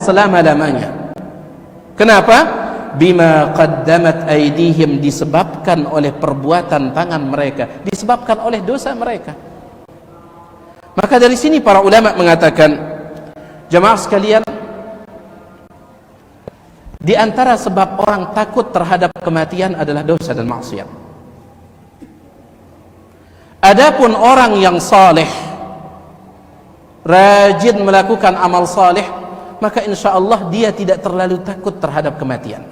selama-lamanya. Kenapa? Bima qaddamat aydihim, disebabkan oleh perbuatan tangan mereka, disebabkan oleh dosa mereka. Maka dari sini para ulama mengatakan, jemaah sekalian, di antara sebab orang takut terhadap kematian adalah dosa dan maksiat. Adapun orang yang saleh, rajin melakukan amal saleh, maka insya Allah dia tidak terlalu takut terhadap kematian.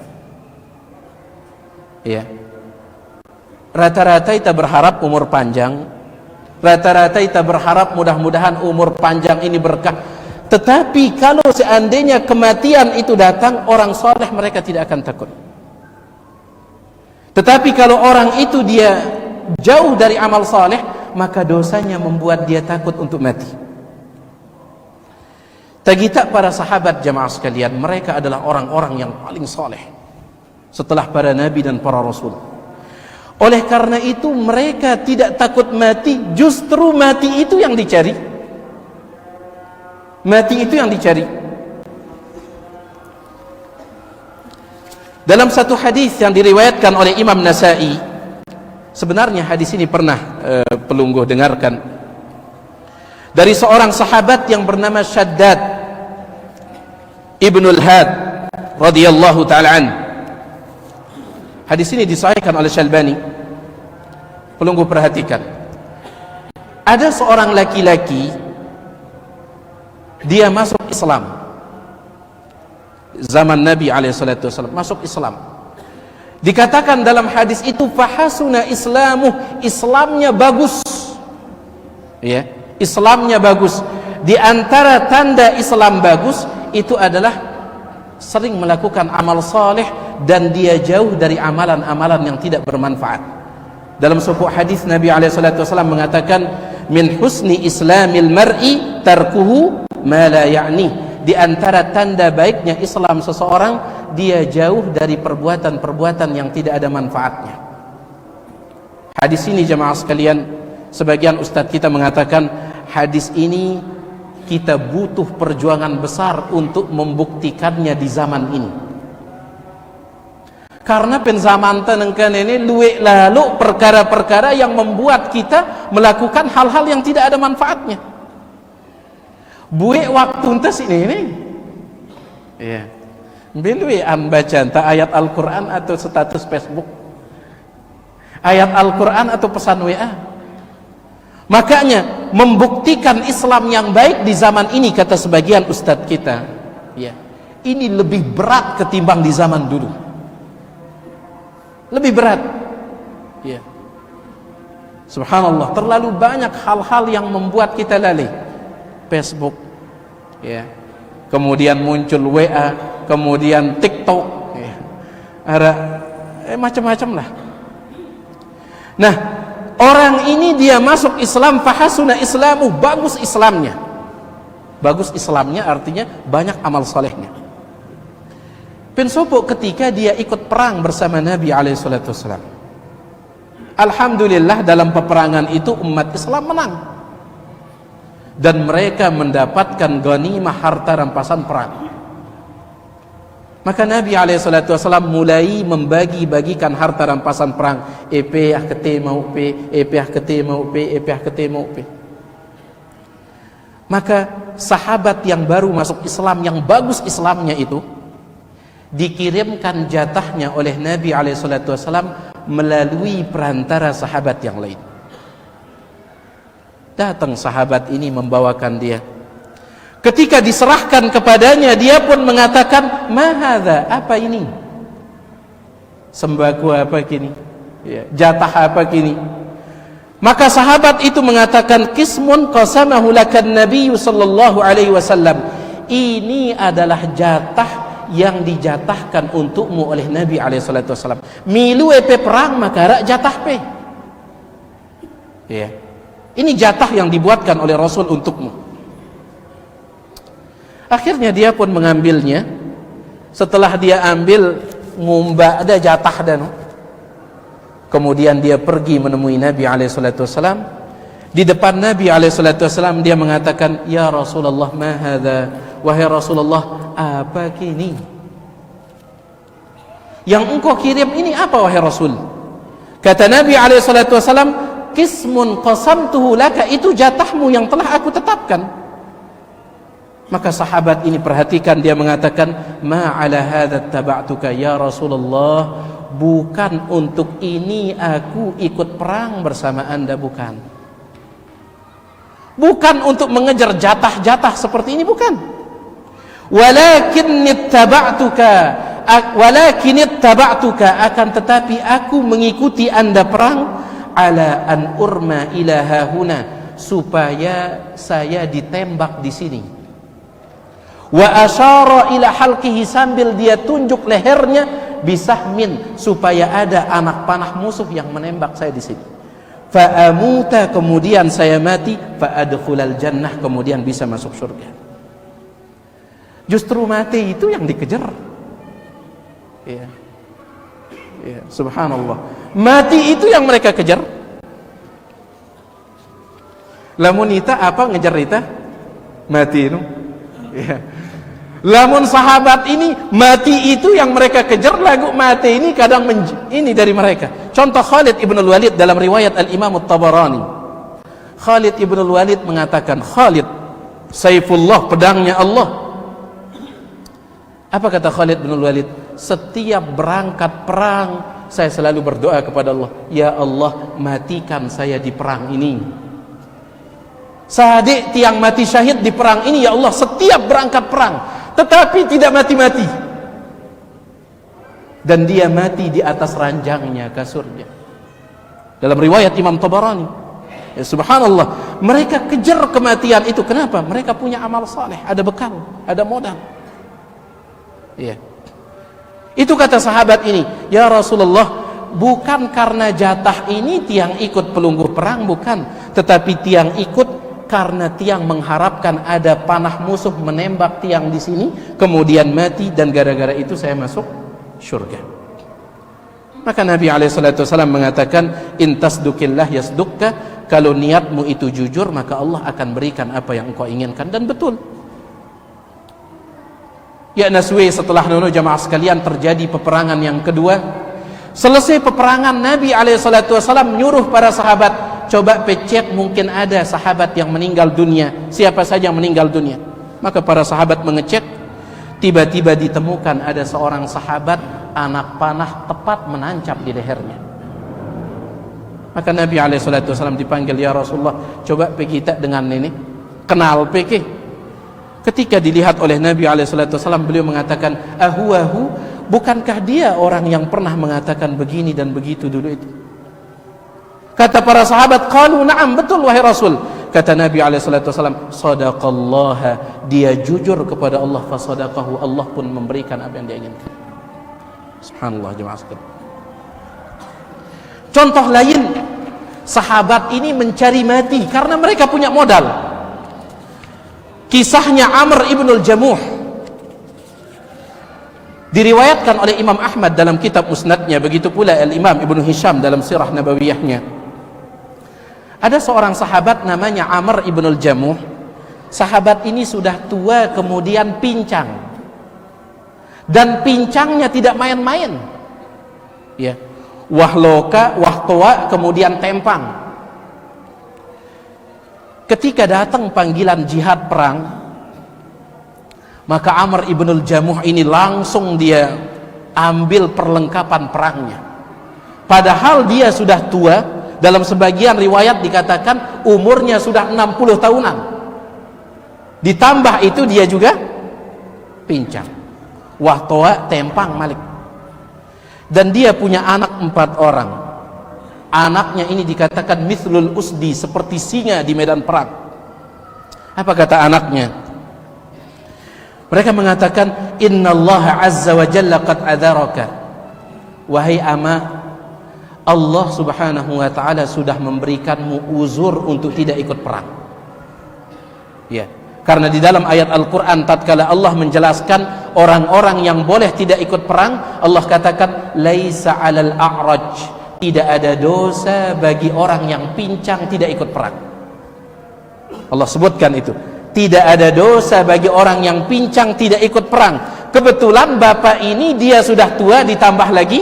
Ya. Rata-rata kita berharap umur panjang, rata-rata kita berharap mudah-mudahan umur panjang ini berkah. Tetapi kalau seandainya kematian itu datang, orang soleh mereka tidak akan takut. Tetapi kalau orang itu dia jauh dari amal soleh, maka dosanya membuat dia takut untuk mati. Tagita para sahabat jamaah sekalian, mereka adalah orang-orang yang paling soleh setelah para nabi dan para rasul. Oleh karena itu mereka tidak takut mati, justru mati itu yang dicari. Mati itu yang dicari. Dalam satu hadis yang diriwayatkan oleh Imam Nasa'i, sebenarnya hadis ini pernah pelungguh dengarkan dari seorang sahabat yang bernama Shaddad Ibnul Had radhiyallahu ta'ala an. Hadis ini disahihkan oleh Syalbani. Pelungguh perhatikan, ada seorang laki-laki, dia masuk Islam zaman Nabi SAW, masuk Islam. Dikatakan dalam hadis itu, fahasuna islamuh, Islamnya bagus. Ya, Islamnya bagus. Di antara tanda Islam bagus itu adalah sering melakukan amal saleh dan dia jauh dari amalan-amalan yang tidak bermanfaat. Dalam sebuah hadis Nabi SAW mengatakan, min husni islamil mar'i tarkuhu ma la ya'ni. Di antara tanda baiknya Islam seseorang, dia jauh dari perbuatan-perbuatan yang tidak ada manfaatnya. Hadis ini jemaah sekalian, sebagian ustadz kita mengatakan hadis ini kita butuh perjuangan besar untuk membuktikannya di zaman ini. Karena penzaman tenengkan ini luwek lalu perkara-perkara yang membuat kita melakukan hal-hal yang tidak ada manfaatnya. Buik waktu entes ini. Iya. Bilui baca entah ayat Al-Quran atau status Facebook, ayat Al-Quran atau pesan WA. Makanya membuktikan Islam yang baik di zaman ini, kata sebagian ustadz kita, ya, ini lebih berat ketimbang di zaman dulu. Lebih berat. Ya. Subhanallah, terlalu banyak hal-hal yang membuat kita lalai. Facebook, ya. Kemudian muncul WA, kemudian TikTok, ya. Ada macam-macam lah. Nah, orang ini dia masuk Islam, fahasuna islamu, bagus Islamnya. Bagus Islamnya artinya banyak amal solehnya. Pensopo ketika dia ikut perang bersama Nabi SAW. Alhamdulillah dalam peperangan itu umat Islam menang. Dan mereka mendapatkan ghanimah harta rampasan perang. Maka Nabi SAW mulai membagi-bagikan harta rampasan perang. Epeh kete mau pe, epeh kete mau pe, epeh kete mau pe. Maka sahabat yang baru masuk Islam, yang bagus Islamnya itu, dikirimkan jatahnya oleh Nabi SAW melalui perantara sahabat yang lain. Datang sahabat ini membawakan dia. Ketika diserahkan kepadanya, dia pun mengatakan, "Ma-hadza?" Apa ini? Sembako apa kini? Ya, jatah apa kini? Maka sahabat itu mengatakan, "Qismun qasamahu lakan Nabi sallallahu alaihi wasallam." Ini adalah jatah yang dijatahkan untukmu oleh Nabi alaihi wasallam. Milu epe perang maka rak jatah pe. Ya. Ini jatah yang dibuatkan oleh Rasul untukmu. Akhirnya dia pun mengambilnya. Setelah dia ambil, ngumba ada jatah dan kemudian dia pergi menemui Nabi SAW. Di depan Nabi SAW dia mengatakan, "Ya Rasulullah, ma hadza?" "Wahai Rasulullah, apa kini? Yang engkau kirim ini apa wahai Rasul?" Kata Nabi SAW, "Qismun qasamtuhu laka," itu jatahmu yang telah aku tetapkan. Maka sahabat ini perhatikan, dia mengatakan, "Ma ala hadza taba'tuka ya Rasulullah." Bukan untuk ini aku ikut perang bersama Anda, bukan. Bukan untuk mengejar jatah-jatah seperti ini, bukan. Walakin ittaba'tuka, akan tetapi aku mengikuti Anda perang ala an urma ila hahuna, supaya saya ditembak di sini. Wa asyara ila halqihi, sambil dia tunjuk lehernya, bisahmin, supaya ada anak panah musuh yang menembak saya di sini. Fa amuta, kemudian saya mati, fa adkhulal jannah, kemudian bisa masuk surga. Justru mati itu yang dikejar. Ya. Ya, subhanallah. Mati itu yang mereka kejar. Lamun ita apa ngejar ita? Mati itu. Ya. Lamun sahabat ini, mati itu yang mereka kejar, lagu mati ini kadang ini dari mereka. Contoh Khalid ibn al-Walid dalam riwayat al-Imam at-Tabarani. Khalid ibn al-Walid mengatakan, Khalid, Saifullah, pedangnya Allah. Apa kata Khalid ibn al-Walid? Setiap berangkat perang, saya selalu berdoa kepada Allah, ya Allah, matikan saya di perang ini. Sadik tiang mati syahid di perang ini, ya Allah, setiap berangkat perang, tetapi tidak mati-mati, dan dia mati di atas ranjangnya kasurnya. Dalam riwayat Imam Tabarani. Ya, subhanallah, mereka kejar kematian itu. Kenapa? Mereka punya amal saleh, ada bekal, ada modal. Ya. Itu kata sahabat ini, ya Rasulullah, bukan karena jatah ini tiang ikut pelunggu perang, bukan, tetapi tiang ikut karena tiang mengharapkan ada panah musuh menembak tiang di sini, kemudian mati, dan gara-gara itu saya masuk syurga. Maka Nabi SAW mengatakan, intasdukillah yasdukka, kalau niatmu itu jujur, maka Allah akan berikan apa yang engkau inginkan. Dan betul. Ya naswi, setelah nono jamaah sekalian, terjadi peperangan yang kedua. Selesai peperangan, Nabi SAW nyuruh para sahabat, coba pecet, mungkin ada sahabat yang meninggal dunia, siapa saja yang meninggal dunia. Maka para sahabat mengecek, tiba-tiba ditemukan ada seorang sahabat, anak panah tepat menancap di lehernya. Maka Nabi SAW dipanggil, ya Rasulullah, coba pergi kita dengan ini, kenal pergi. Ketika dilihat oleh Nabi SAW, beliau mengatakan, ahu, bukankah dia orang yang pernah mengatakan begini dan begitu dulu itu? Kata para sahabat, qalu na'am, betul wahai Rasul. Kata Nabi SAW, sadaqallah, dia jujur kepada Allah, fasadaqahu, Allah pun memberikan apa yang dia inginkan. Subhanallah jemaah sekalian. Contoh lain, sahabat ini mencari mati karena mereka punya modal. Kisahnya Amr ibn al-Jamuh diriwayatkan oleh Imam Ahmad dalam kitab Musnadnya, begitu pula Al-Imam Ibnu Hisham dalam Sirah Nabawiyahnya. Ada seorang sahabat namanya Amr ibn al-Jamuh. Sahabat ini sudah tua, kemudian pincang, dan pincangnya tidak main-main. Ya, wahloka, wahtoa, kemudian tempang. Ketika datang panggilan jihad perang, maka Amr ibn al-Jamuh ini langsung dia ambil perlengkapan perangnya. Padahal dia sudah tua, dalam sebagian riwayat dikatakan umurnya sudah 60 tahunan. Ditambah itu dia juga pincang, wahtoa, tempang malik. Dan dia punya anak 4 orang. Anaknya ini dikatakan mithlul usdi, seperti singa di medan perang. Apa kata anaknya? Mereka mengatakan, innallaha azza wa jalla qad adharaka, wahai ama, Allah subhanahu wa ta'ala sudah memberikanmu uzur untuk tidak ikut perang. Ya, karena di dalam ayat Al-Quran tatkala Allah menjelaskan orang-orang yang boleh tidak ikut perang, Allah katakan laisa 'alal a'raj, tidak ada dosa bagi orang yang pincang tidak ikut perang. Allah sebutkan itu, tidak ada dosa bagi orang yang pincang tidak ikut perang. Kebetulan bapak ini dia sudah tua ditambah lagi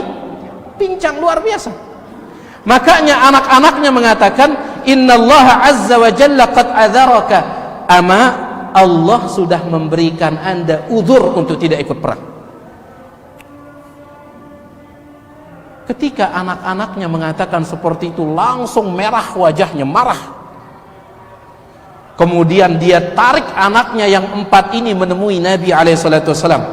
pincang luar biasa. Makanya anak-anaknya mengatakan, innallaha azza wa jalla qad adzaraka, ama Allah sudah memberikan Anda uzur untuk tidak ikut perang. Ketika anak-anaknya mengatakan seperti itu, langsung merah wajahnya, marah. Kemudian dia tarik anaknya yang 4 ini menemui Nabi SAW.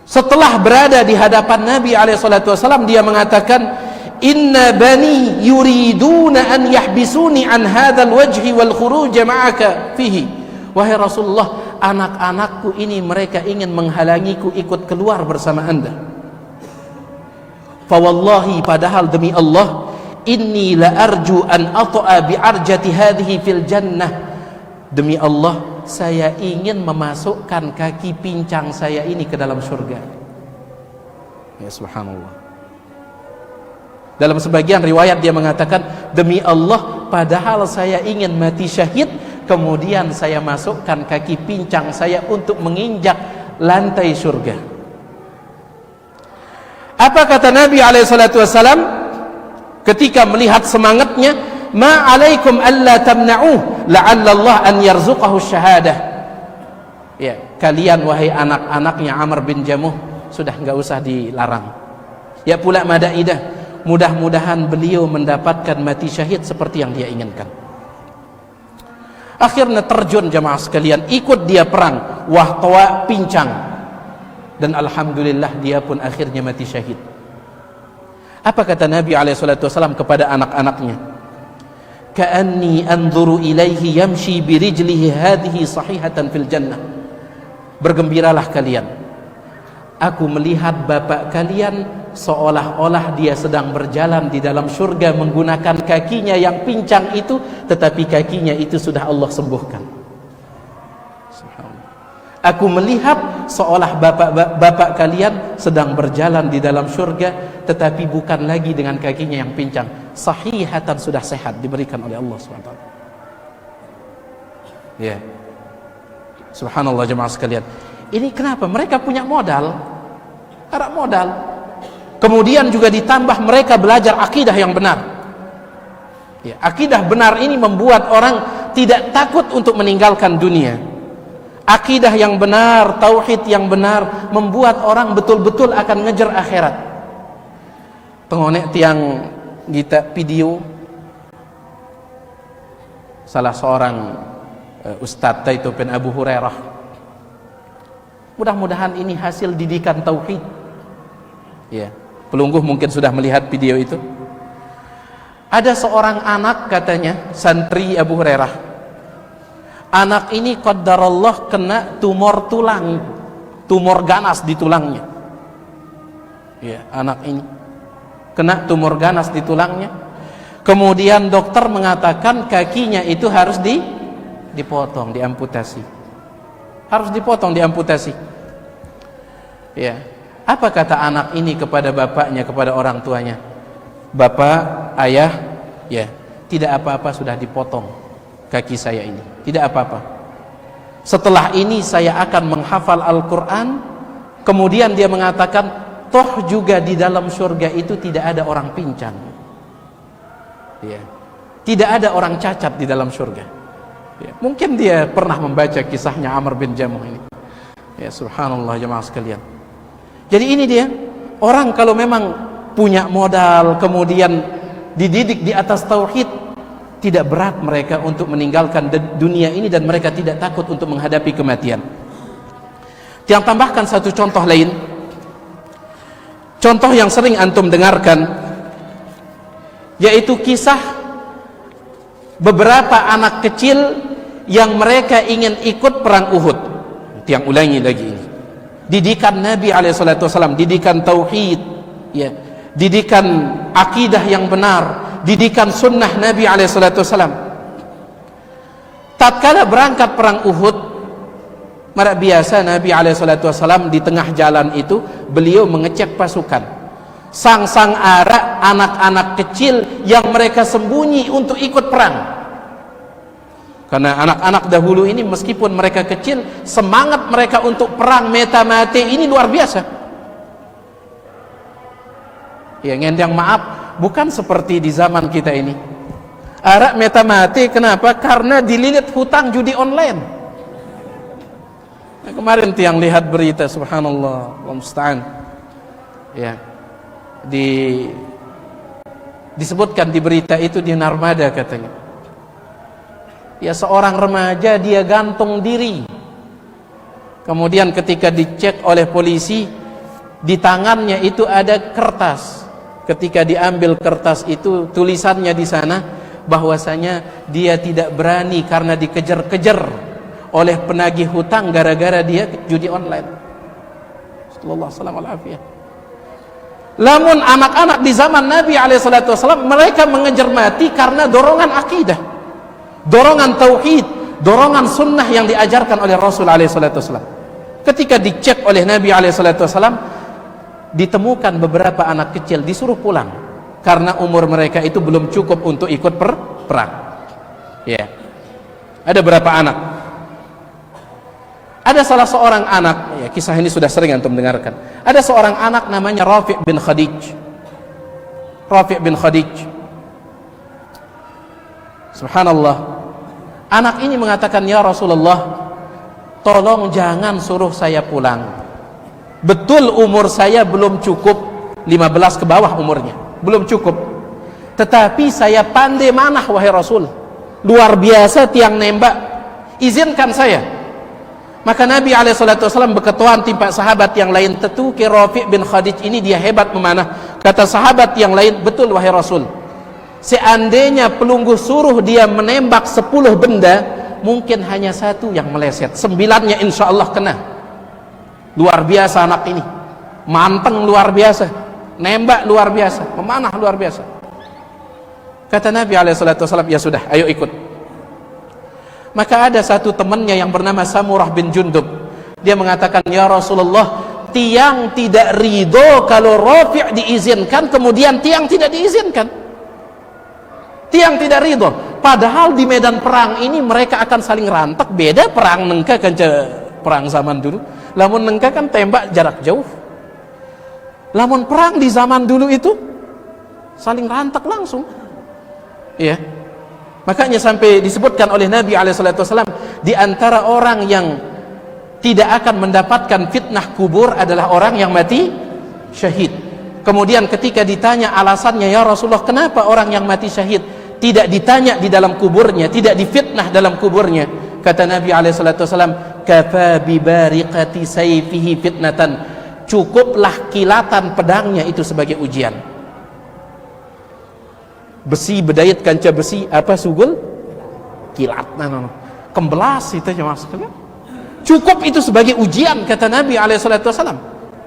Setelah berada di hadapan Nabi SAW, dia mengatakan, inna bani yuriduna an yahbisuni an hadzal wajhi wal khuruj ma'aka fihi. Wahai Rasulullah, anak-anakku ini mereka ingin menghalangiku ikut keluar bersama Anda. Fa wallahi, padahal demi Allah, inni la arju an ata'a bi arjati hadhihi fil jannah. Demi Allah, saya ingin memasukkan kaki pincang saya ini ke dalam surga. Ya subhanallah. Dalam sebagian riwayat dia mengatakan, demi Allah, padahal saya ingin mati syahid, kemudian saya masukkan kaki pincang saya untuk menginjak lantai surga. Apa kata Nabi SAW ketika melihat semangatnya? Ma alaikum alla tamna'uh la'alla Allah an yarzuqahu syahadah. Ya, kalian wahai anak-anaknya Amr bin Jamuh sudah enggak usah dilarang. Ya pula Madaidah, mudah-mudahan beliau mendapatkan mati syahid seperti yang dia inginkan. Akhirnya terjun jamaah sekalian, ikut dia perang Wahtawa pincang, dan alhamdulillah dia pun akhirnya mati syahid. Apa kata Nabi SAW kepada anak-anaknya? Ka'anni anzuru ilaihi yamshi birijlihi hadhihi sahihatan fil jannah. Bergembiralah kalian, aku melihat bapak kalian seolah-olah dia sedang berjalan di dalam surga menggunakan kakinya yang pincang itu, tetapi kakinya itu sudah Allah sembuhkan. Aku melihat seolah bapak kalian sedang berjalan di dalam surga, tetapi bukan lagi dengan kakinya yang pincang, sahihatan, sudah sehat, diberikan oleh Allah SWT. Ya, subhanallah jemaah sekalian. Ini kenapa? Mereka punya modal, ada modal. Kemudian juga ditambah mereka belajar akidah yang benar. Ya, akidah benar ini membuat orang tidak takut untuk meninggalkan dunia. Akidah yang benar, tauhid yang benar membuat orang betul-betul akan ngejar akhirat. Pengonek tiang kita video salah seorang ustadz itu pen Abu Hurairah. Mudah-mudahan ini hasil didikan tauhid. Ya, pelungguh mungkin sudah melihat video itu. Ada seorang anak katanya santri Abu Hurairah. Anak ini qadarallah kena tumor tulang, tumor ganas di tulangnya. Ya, anak ini kena tumor ganas di tulangnya. Kemudian dokter mengatakan kakinya itu harus dipotong, diamputasi. Harus dipotong, diamputasi. Ya. Apa kata anak ini kepada bapaknya, kepada orang tuanya? Bapak, ayah, ya, tidak apa-apa, sudah dipotong kaki saya ini, tidak apa-apa. Setelah ini saya akan menghafal Al-Quran. Kemudian dia mengatakan, toh juga di dalam surga itu tidak ada orang pincang, ya, tidak ada orang cacat di dalam surga. Ya, mungkin dia pernah membaca kisahnya Amr bin Jamuh ini. Ya subhanallah jemaah sekalian. Jadi ini dia, orang kalau memang punya modal, kemudian dididik di atas tauhid, tidak berat mereka untuk meninggalkan dunia ini, dan mereka tidak takut untuk menghadapi kematian. Yang tambahkan satu contoh lain, contoh yang sering antum dengarkan, yaitu kisah beberapa anak kecil yang mereka ingin ikut perang Uhud. Yang ulangi lagi ini, didikan Nabi SAW, didikan tauhid, ya, didikan akidah yang benar, didikan sunnah Nabi SAW. Tatkala berangkat perang Uhud, marak biasa Nabi SAW di tengah jalan itu beliau mengecek pasukan. Sang-sang arak anak-anak kecil yang mereka sembunyi untuk ikut perang. Karena anak-anak dahulu ini meskipun mereka kecil, semangat mereka untuk perang meta mati ini luar biasa. Ya ngendang maaf, bukan seperti di zaman kita ini. Arak meta mati, kenapa? Karena dililit hutang judi online. Nah, kemarin tiang lihat berita, subhanallah, Allah musta'an. Ya, disebutkan di berita itu di Narmada katanya. Ya seorang remaja dia gantung diri. Kemudian ketika dicek oleh polisi, di tangannya itu ada kertas. Ketika diambil kertas itu, tulisannya di sana bahwasanya dia tidak berani karena dikejar-kejar oleh penagih hutang gara-gara dia judi online. Sallallahu alaihi wasallam. Lamun anak-anak di zaman Nabi SAW mereka mengejar mati karena dorongan akidah, dorongan tauhid, dorongan sunnah yang diajarkan oleh Rasul SAW. Ketika dicek oleh Nabi SAW, ditemukan beberapa anak kecil disuruh pulang karena umur mereka itu belum cukup untuk ikut perang. Ya, ada berapa anak? Ada salah seorang anak, ya kisah ini sudah sering antum dengarkan. Ada seorang anak namanya Rafi' bin Khadij. Rafi' bin Khadij. Subhanallah. Anak ini mengatakan, ya Rasulullah, tolong jangan suruh saya pulang. Betul umur saya belum cukup, 15 ke bawah umurnya, belum cukup. Tetapi saya pandai manah wahai Rasul. Luar biasa tiang nembak. Izinkan saya. Maka Nabi SAW berketuan timpa sahabat yang lain, tentu ke Rafi' bin Khadij ini dia hebat memanah. Kata sahabat yang lain, betul wahai Rasul, seandainya pelunggu suruh dia menembak 10 benda, mungkin hanya 1 yang meleset, 9-nya insya Allah kena. Luar biasa anak ini, manteng luar biasa, nembak luar biasa, memanah luar biasa. Kata Nabi SAW, ya sudah, ayo ikut. Maka ada satu temannya yang bernama Samurah bin Jundub. Dia mengatakan, ya Rasulullah, tiang tidak ridho kalau Rafi' diizinkan, kemudian tiang tidak diizinkan. Tiang tidak ridho. Padahal di medan perang ini mereka akan saling rantak. Beda perang nengka kan perang zaman dulu. Lamun nengka kan tembak jarak jauh. Lamun perang di zaman dulu itu saling rantak langsung. Iya. Makanya sampai disebutkan oleh Nabi SAW, di antara orang yang tidak akan mendapatkan fitnah kubur adalah orang yang mati syahid. Kemudian ketika ditanya alasannya, ya Rasulullah, kenapa orang yang mati syahid tidak ditanya di dalam kuburnya, tidak difitnah dalam kuburnya? Kata Nabi SAW, kafa bi bariqati sayfihi fitnatan, cukuplah kilatan pedangnya itu sebagai ujian. Besi bedayat kanca besi apa sugul kilat kembelas itu aja maksudnya. Cukup itu sebagai ujian, kata Nabi SAW.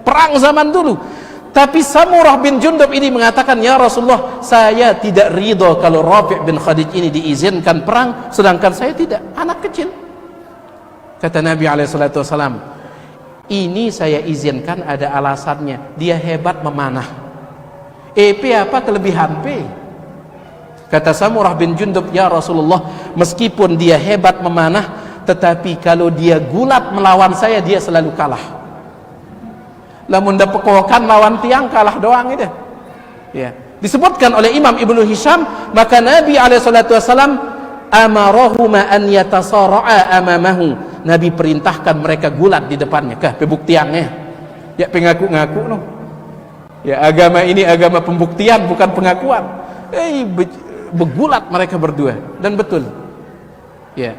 Perang zaman dulu. Tapi Samurah bin Jundub ini mengatakan, ya Rasulullah, saya tidak ridho kalau Rafi' bin Khadij ini diizinkan perang, sedangkan saya tidak, anak kecil. Kata Nabi SAW, ini saya izinkan ada alasannya, dia hebat memanah. Apa kelebihan P? Kata Samurah bin Jundub, ya Rasulullah, meskipun dia hebat memanah, tetapi kalau dia gulat melawan saya, dia selalu kalah. Lamun dapat pekokan lawan tiang, kalah doang itu. Ya. Disebutkan oleh Imam Ibnu Hisham, maka Nabi SAW amarahuma an yatasara'a amamahu. Nabi perintahkan mereka gulat di depannya. Kah pembuktiannya? Ya pengaku-ngaku no. Ya agama ini agama pembuktian, bukan pengakuan. Begulat mereka berdua, dan betul, ya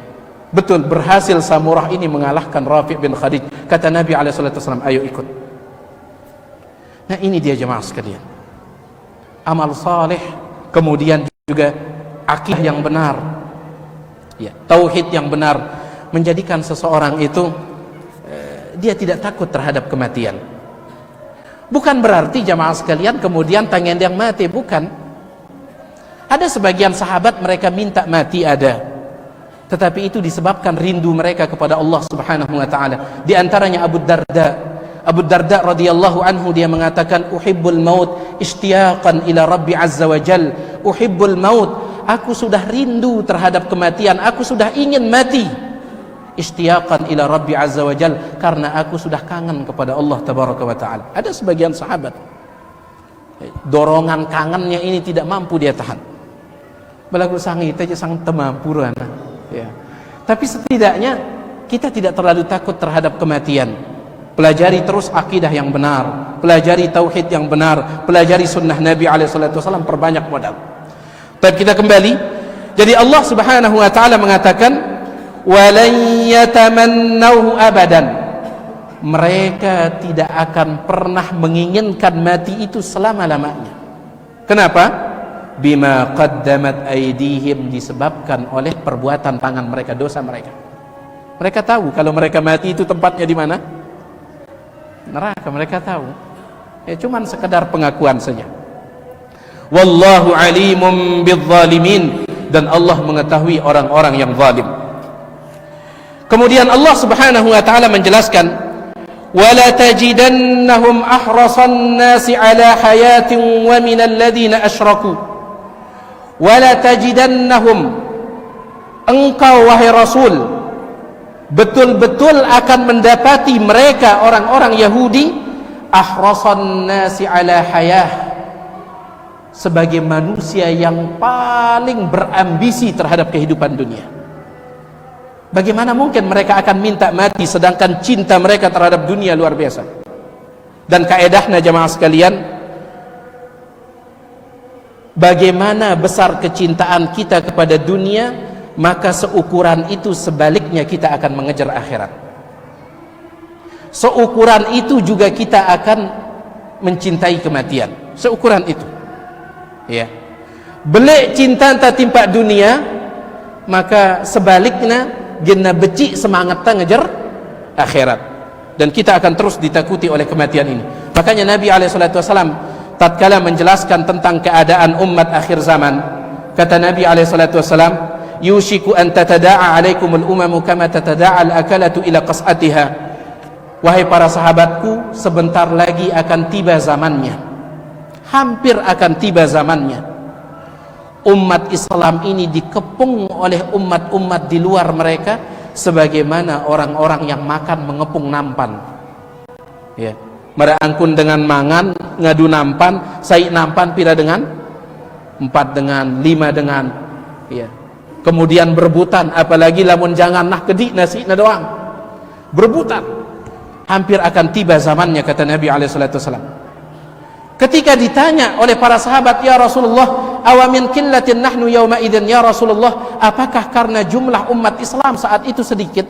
betul, berhasil Samurah ini mengalahkan Rafi' bin Khadij. Kata Nabi SAW, ayo ikut. Nah ini dia jemaah sekalian, amal saleh, kemudian juga akidah yang benar, ya tauhid yang benar, menjadikan seseorang itu dia tidak takut terhadap kematian. Bukan berarti jemaah sekalian kemudian tangan yang mati, bukan. Ada sebagian sahabat mereka minta mati, ada, tetapi itu disebabkan rindu mereka kepada Allah Subhanahu wa taala. Di antaranya Abu Darda radhiyallahu anhu, dia mengatakan, uhibbul maut ishtiyaqan ila Rabbi azza wa jal. Uhibbul maut, aku sudah rindu terhadap kematian, aku sudah ingin mati. Ishtiyaqan ila Rabbi Azza wa Jal, karena aku sudah kangen kepada Allah Tabaraka wa Ta'ala. Ada sebagian sahabat, dorongan kangennya ini tidak mampu dia tahan. Belagu sangit aja sang temampuran. Ya. Tapi setidaknya kita tidak terlalu takut terhadap kematian. Pelajari terus akidah yang benar, pelajari tauhid yang benar, pelajari sunnah Nabi SAW, perbanyak modal. Tapi kita kembali, jadi Allah Subhanahu wa Ta'ala mengatakan, walan yatamannauhu abadan, mereka tidak akan pernah menginginkan mati itu selama-lamanya. Kenapa? Bima qaddamat aydihim, disebabkan oleh perbuatan tangan mereka, dosa mereka. Mereka tahu kalau mereka mati itu tempatnya di mana? Neraka. Mereka tahu. Ya cuman sekedar pengakuan saja. Wallahu alimum bizzalimin, dan Allah mengetahui orang-orang yang zalim. Kemudian Allah Subhanahu wa Ta'ala menjelaskan, wala tajidannahum ahrasan nasi ala hayatin wa minal ladzina asyraku, wala tajidannahum, engkau wahai Rasul betul-betul akan mendapati mereka orang-orang Yahudi ahrasan nasi ala hayah, sebagai manusia yang paling berambisi terhadap kehidupan dunia. Bagaimana mungkin mereka akan minta mati sedangkan cinta mereka terhadap dunia luar biasa? Dan kaedahnya jamaah sekalian, bagaimana besar kecintaan kita kepada dunia, maka seukuran itu sebaliknya kita akan mengejar akhirat. Seukuran itu juga kita akan mencintai kematian. Seukuran itu. Ya. Belik cinta tak timpa dunia, maka sebaliknya gena becik semangat tak ngejar akhirat. Dan kita akan terus ditakuti oleh kematian ini. Makanya Nabi SAW tatkala menjelaskan tentang keadaan umat akhir zaman, kata Nabi SAW, yushiku an tatada'a alaikumul umamu kama tatada'a al-akalatu ila qas'atiha. Wahai para sahabatku, sebentar lagi akan tiba zamannya, hampir akan tiba zamannya, umat Islam ini dikepung oleh umat-umat di luar mereka sebagaimana orang-orang yang makan mengepung nampan. Ya, merangkun dengan mangan ngadu nampan, sai nampan pira dengan 4 dengan 5 dengan, ya, kemudian berebutan, apalagi lamun jangan nah kedik nasi na doang, berebutan. Hampir akan tiba zamannya, kata Nabi SAW. Ketika ditanya oleh para sahabat, ya Rasulullah, awamin killatin nahnu yawma idin, ya Rasulullah, apakah karena jumlah umat Islam saat itu sedikit?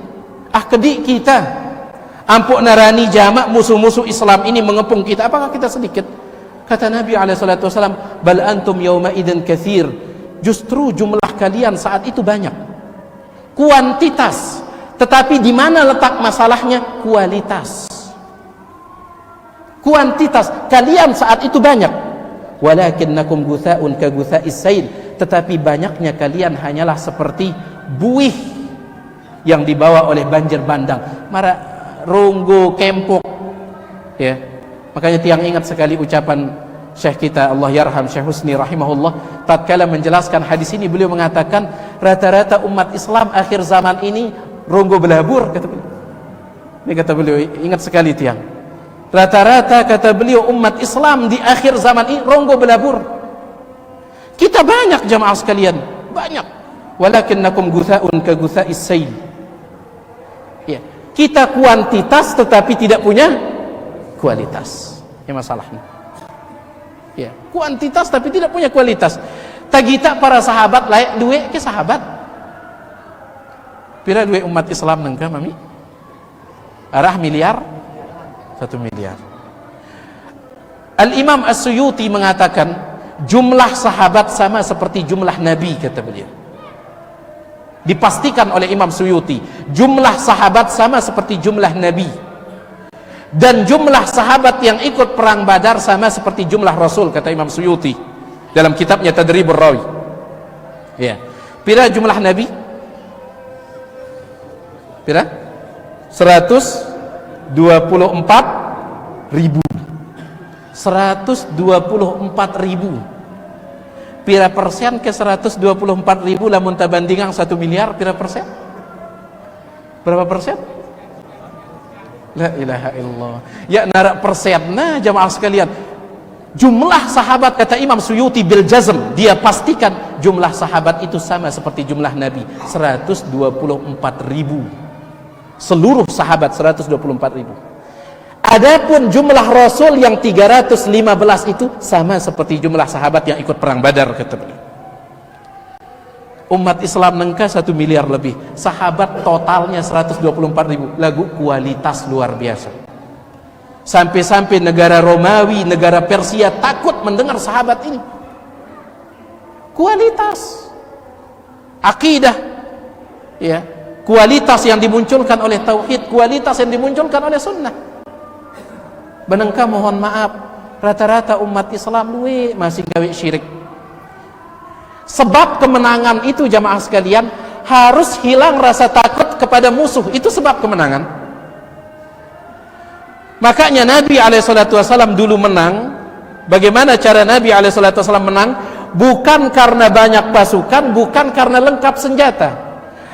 Kedik kita, ampuk narani jamak musuh-musuh Islam ini mengepung kita, apakah kita sedikit? Kata Nabi SAW, bal antum yawma idin kathir, justru jumlah kalian saat itu banyak. Kuantitas, tetapi di mana letak masalahnya? Kualitas. Kuantitas kalian saat itu banyak, walakinnakum gutha'un ka gutha'is sail, tetapi banyaknya kalian hanyalah seperti buih yang dibawa oleh banjir bandang, mara runggu kempuk. Ya, makanya tiang ingat sekali ucapan Syekh kita, Allah yarham, Syekh Husni rahimahullah, tatkala menjelaskan hadis ini, beliau mengatakan rata-rata umat Islam akhir zaman ini ronggo belabur, kata beliau. Ini kata beliau, ingat sekali tiang, rata-rata kata beliau umat Islam di akhir zaman ini ronggo belabur. Kita banyak jamaah sekalian, banyak, walakinnakum gutha'un ka gutha'is sail. Ya, kita kuantitas tetapi tidak punya kualitas. Ya masalahnya. Ya, kuantitas tapi tidak punya kualitas. Tagita para sahabat layak duit ke sahabat. Pira duit umat Islam nengka mami? Arah miliar? 1 miliar. Al-Imam As-Suyuti mengatakan jumlah sahabat sama seperti jumlah Nabi, kata beliau. Dipastikan oleh Imam Suyuti, jumlah sahabat sama seperti jumlah Nabi, dan jumlah sahabat yang ikut perang Badar sama seperti jumlah Rasul, kata Imam Suyuti dalam kitabnya Tadribur Rawi. Ya, pira jumlah Nabi? Pira? 124.000. 124.000. pira persen ke 124 ribu lamun tabandingang 1 miliar pira persen? Berapa persen? La ilaha illallah. Ya narak persenna jamaah sekalian. Jumlah sahabat, kata Imam Suyuti bil jazm, dia pastikan jumlah sahabat itu sama seperti jumlah Nabi, 124 ribu. Seluruh sahabat 124 ribu. Adapun jumlah Rasul yang 315 itu sama seperti jumlah sahabat yang ikut perang Badar, kata beliau. Umat Islam nengka 1 miliar lebih, sahabat totalnya 124 ribu. Lagu kualitas luar biasa. Sampai-sampai negara Romawi, negara Persia takut mendengar sahabat ini. Kualitas akidah, ya, kualitas yang dimunculkan oleh tauhid, kualitas yang dimunculkan oleh sunnah. Benengka mohon maaf, rata-rata umat Islam luwe masih gawe syirik. Sebab kemenangan itu jamaah sekalian, harus hilang rasa takut kepada musuh. Itu sebab kemenangan. Makanya Nabi SAW dulu menang. Bagaimana cara Nabi SAW menang? Bukan karena banyak pasukan, bukan karena lengkap senjata.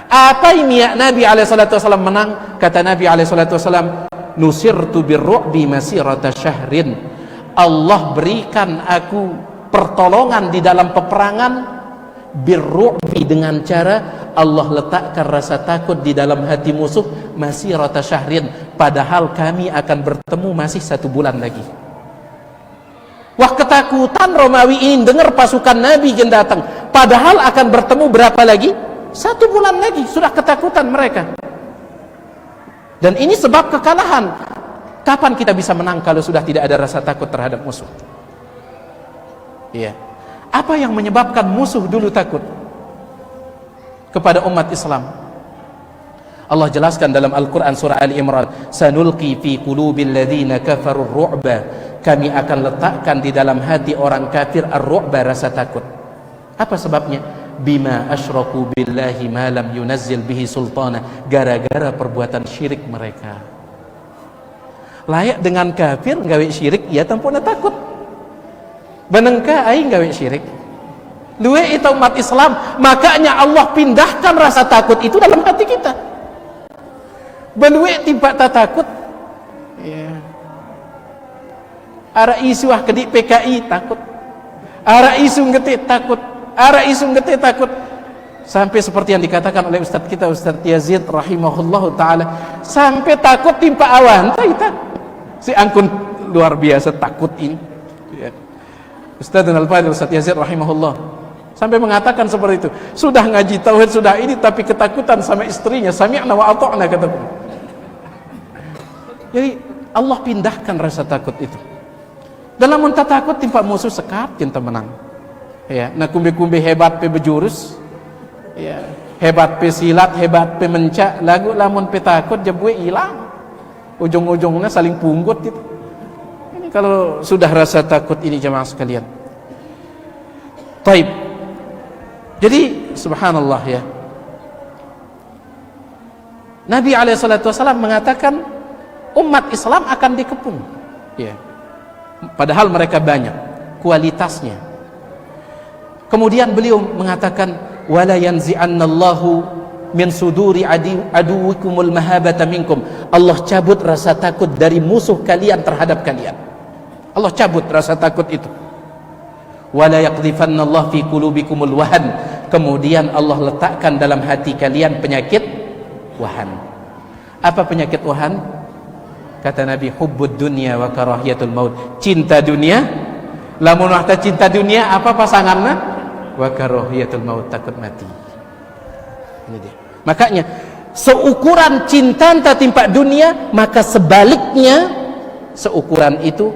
Apa ini ya Nabi SAW menang? Kata Nabi SAW, nusirtu birru'bi masirata syahrin. Allah berikan aku pertolongan di dalam peperangan birru'bi, dengan cara Allah letakkan rasa takut di dalam hati musuh masirata syahrin, padahal kami akan bertemu masih 1 bulan lagi. Wah, ketakutan Romawi ini dengar pasukan Nabi yang datang, padahal akan bertemu berapa lagi? 1 bulan lagi. Sudah ketakutan mereka. Dan ini sebab kekalahan. Kapan kita bisa menang kalau sudah tidak ada rasa takut terhadap musuh? Iya. Apa yang menyebabkan musuh dulu takut kepada umat Islam? Allah jelaskan dalam Al-Quran surah Ali Imran, sanulqi fi qulubil ladzina kafarur ru'ba, kami akan letakkan di dalam hati orang kafir ar-ru'ba, rasa takut. Apa sebabnya? Bima asyraku billahi ma lam yunazzil bihi sultana, gara-gara perbuatan syirik mereka. Layak dengan kafir gawe syirik, ya tampuna takut. Benengka aing gawe syirik. Luwe itu umat Islam, makanya Allah pindahkan rasa takut itu dalam hati kita. Beluwe tiba tak takut. Ya. Ara isu kedik PKI takut. Ara isu ngetik takut. Ara isu ngetik takut. Sampai seperti yang dikatakan oleh Ustadz kita, Ustadz Yazid rahimahullahu ta'ala, sampai takut timpa awan. Si angkun luar biasa takut ini. Ya. Ustadz Al-Fadhil Ustadz Yazid rahimahullah sampai mengatakan seperti itu, sudah ngaji tauhid sudah ini, tapi ketakutan sama istrinya, sami'na wa ata'na, kata beliau. Jadi Allah pindahkan rasa takut itu. Dalam muntah takut timpa musuh sekat cinta menang. Ya, nah kumbi-kumbi hebat pe bejurus, ya, hebat pe silat, hebat pe mencak, lagu lamun pe takut jebue hilang. Ujung-ujungnya saling punggut gitu. Kalau sudah rasa takut ini jemaah sekalian. Taib. Jadi subhanallah ya. Nabi SAW mengatakan umat Islam akan dikepung. Ya. Padahal mereka banyak kualitasnya. Kemudian beliau mengatakan wala yanzi'annallahu min suduri aduwikumul mahabata minkum. Allah cabut rasa takut dari musuh kalian terhadap kalian. Allah cabut rasa takut itu. Wala yaqdhifannallahu fi qulubikumul wahan. Kemudian Allah letakkan dalam hati kalian penyakit wahan. Apa penyakit wahan? Kata Nabi, hubbud dunya wa karahiyatul maut. Cinta dunia. Lamun wahta cinta dunia, apa pasangannya? Wa karahiyatul maut, takut mati. Ini dia. Makanya seukuran cinta anta timpa dunia, maka sebaliknya seukuran itu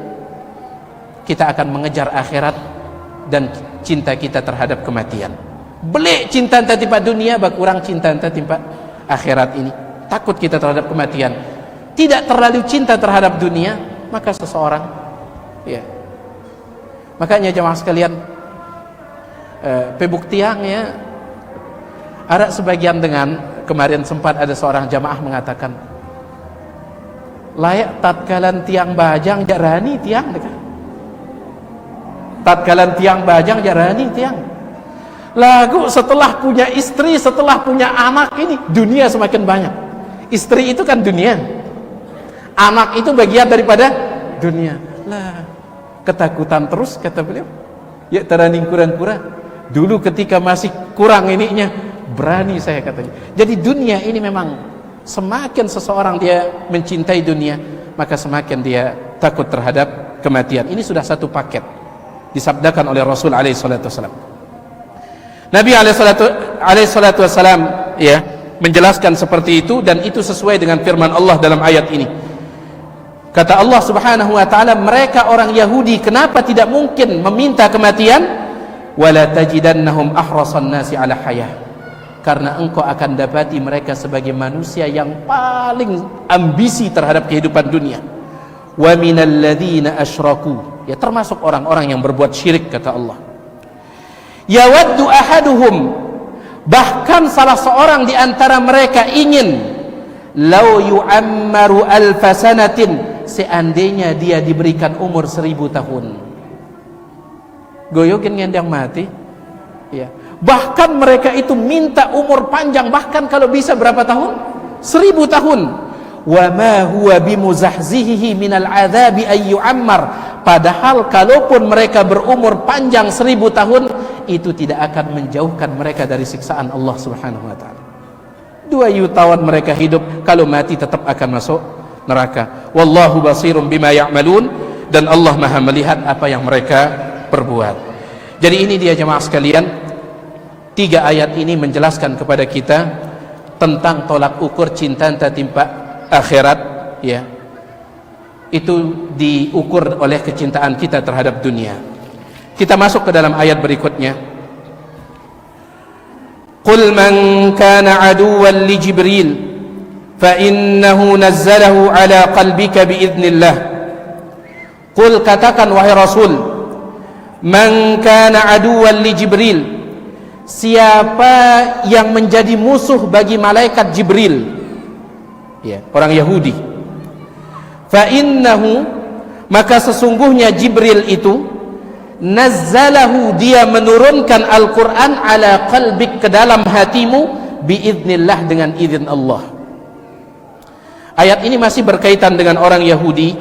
kita akan mengejar akhirat dan cinta kita terhadap kematian. Belik cinta anta timpa dunia, berkurang cinta anta timpa akhirat ini. Takut kita terhadap kematian. Tidak terlalu cinta terhadap dunia, maka seseorang, ya. Makanya jemaah sekalian, pembuktiannya ada sebagian dengan kemarin sempat ada seorang jamaah mengatakan, layak tatkalan tiang bajang jarani tiang dekat. tatkalan tiang bajang jarani tiang. Lagu setelah punya istri, setelah punya anak, ini dunia semakin banyak. Istri itu kan dunia, anak itu bagian daripada dunia. Lah, ketakutan terus kata beliau. Ya teraning kurang-kurang. Dulu ketika masih kurang ininya, berani saya katanya. Jadi dunia ini memang semakin seseorang dia mencintai dunia, maka semakin dia takut terhadap kematian. Ini sudah satu paket disabdakan oleh Rasul alaihi salatu wasallam. Nabi alaihi salatu wasallam ya menjelaskan seperti itu, dan itu sesuai dengan firman Allah dalam ayat ini. Kata Allah Subhanahu wa taala, mereka orang Yahudi kenapa tidak mungkin meminta kematian? Wala tajidannahum ahrasan nasi ala hayah. Karena engkau akan dapati mereka sebagai manusia yang paling ambisi terhadap kehidupan dunia. Wa minal ladzina asyraku, ya termasuk orang-orang yang berbuat syirik kata Allah. Yawaddu ahaduhum, bahkan salah seorang di antara mereka ingin law yu'ammaru alfasanatin, seandainya dia diberikan umur 1000 tahun. Goyokin ngendang mati ya. Bahkan mereka itu minta umur panjang, bahkan kalau bisa berapa tahun? 1000 tahun. Wa ma huwa bimuzahzihi minal adzabi ay yu'ammar, padahal kalaupun mereka berumur panjang 1000 tahun, itu tidak akan menjauhkan mereka dari siksaan Allah Subhanahu wa taala. 2 tahun mereka hidup, kalau mati tetap akan masuk neraka. Wallahu basirum bima ya'malun, dan Allah Maha melihat apa yang mereka perbuat. Jadi ini dia jemaah sekalian, 3 ayat ini menjelaskan kepada kita tentang tolak ukur cinta timpa akhirat ya. Itu diukur oleh kecintaan kita terhadap dunia. Kita masuk ke dalam ayat berikutnya. Qul man kana aduwwan li Jibril fa innahu nazzalahu ala qalbika biidznillah. Qul, katakan wahai Rasul, man kana aduwwan li Jibril, siapa yang menjadi musuh bagi malaikat Jibril, ya, orang Yahudi, fa innahu, maka sesungguhnya Jibril itu nazzalahu, dia menurunkan Al-Quran ala qalbik, ke dalam hatimu, biidznillah, dengan izin Allah. Ayat ini masih berkaitan dengan orang Yahudi.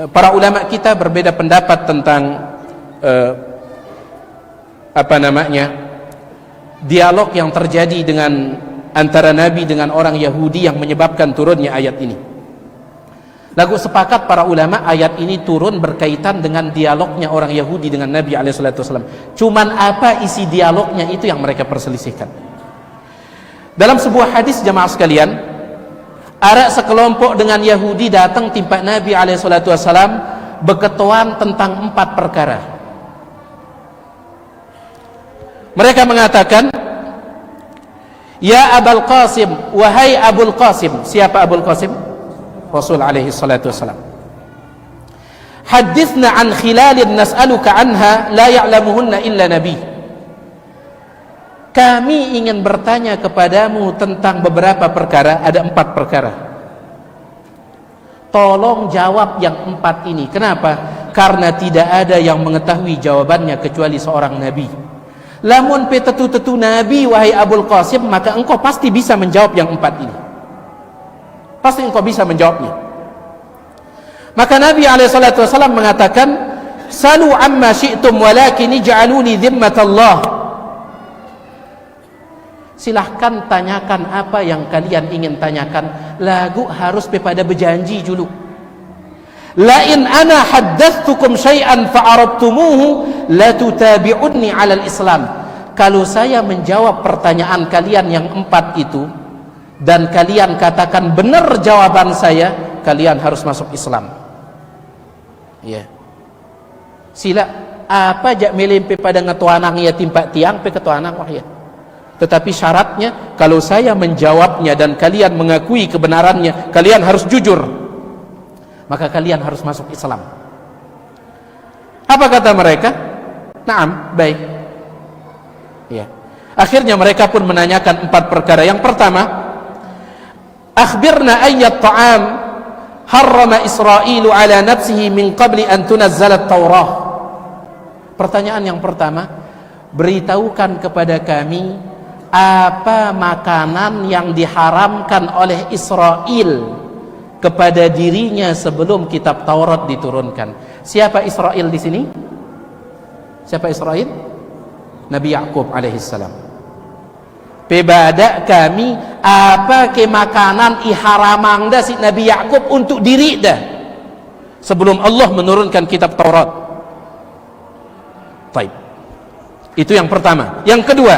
Para ulama kita berbeda pendapat tentang dialog yang terjadi dengan antara Nabi dengan orang Yahudi yang menyebabkan turunnya ayat ini. Lagu sepakat para ulama ayat ini turun berkaitan dengan dialognya orang Yahudi dengan Nabi alaihissalam. Cuman apa isi dialognya itu yang mereka perselisihkan. Dalam sebuah hadis jemaah sekalian, ada sekelompok dengan Yahudi datang timpa Nabi alaihissalam berketuan tentang 4 perkara. Mereka mengatakan, ya Abul Qasim, wahai Abul Qasim. Siapa Abul Qasim? Rasul alaihi salatu wassalam. Hadithna an khilalin nas'aluka anha la ya'lamuhunna illa nabi. Kami ingin bertanya kepadamu tentang beberapa perkara, ada 4 perkara. Tolong jawab yang 4 ini. Kenapa? Karena tidak ada yang mengetahui jawabannya kecuali seorang nabi. Lamun petetu-tetu nabi wahai Abul Qasim, maka engkau pasti bisa menjawab yang 4 ini. Pasti engkau bisa menjawabnya. Maka Nabi SAW mengatakan, salu amma syi'tum walakin ij'aluni dhimmatallah. Silahkan tanyakan apa yang kalian ingin tanyakan. Lagu harus pada berjanji dulu. La in ana haddathtukum syai'an fa'aradtumuhu la tutabi'unni 'alal Islam. Kalau saya menjawab pertanyaan kalian yang 4 itu dan kalian katakan benar jawaban saya, kalian harus masuk Islam. Ya. Sila apa jak melimpe pada ngetuanang ya timpa tiang pe ketuanang wah ya. Tetapi syaratnya kalau saya menjawabnya dan kalian mengakui kebenarannya, kalian harus jujur. Maka kalian harus masuk Islam. Apa kata mereka? Naam, baik. Ya. Akhirnya mereka pun menanyakan 4 perkara. Yang pertama, akhbirna ayyat ta'am harrama Israilu ala nafsihi min qabli an tunazzala at-Taurah. Pertanyaan yang pertama, beritahukan kepada kami apa makanan yang diharamkan oleh Israel kepada dirinya sebelum kitab Taurat diturunkan. Siapa Israel di sini? Siapa Israel? Nabi Yakub alaihissalam. Pebada kami apa ke makanan iharamang dah si Nabi Yakub untuk diri dah sebelum Allah menurunkan kitab Taurat. Baik. Itu yang pertama. Yang kedua,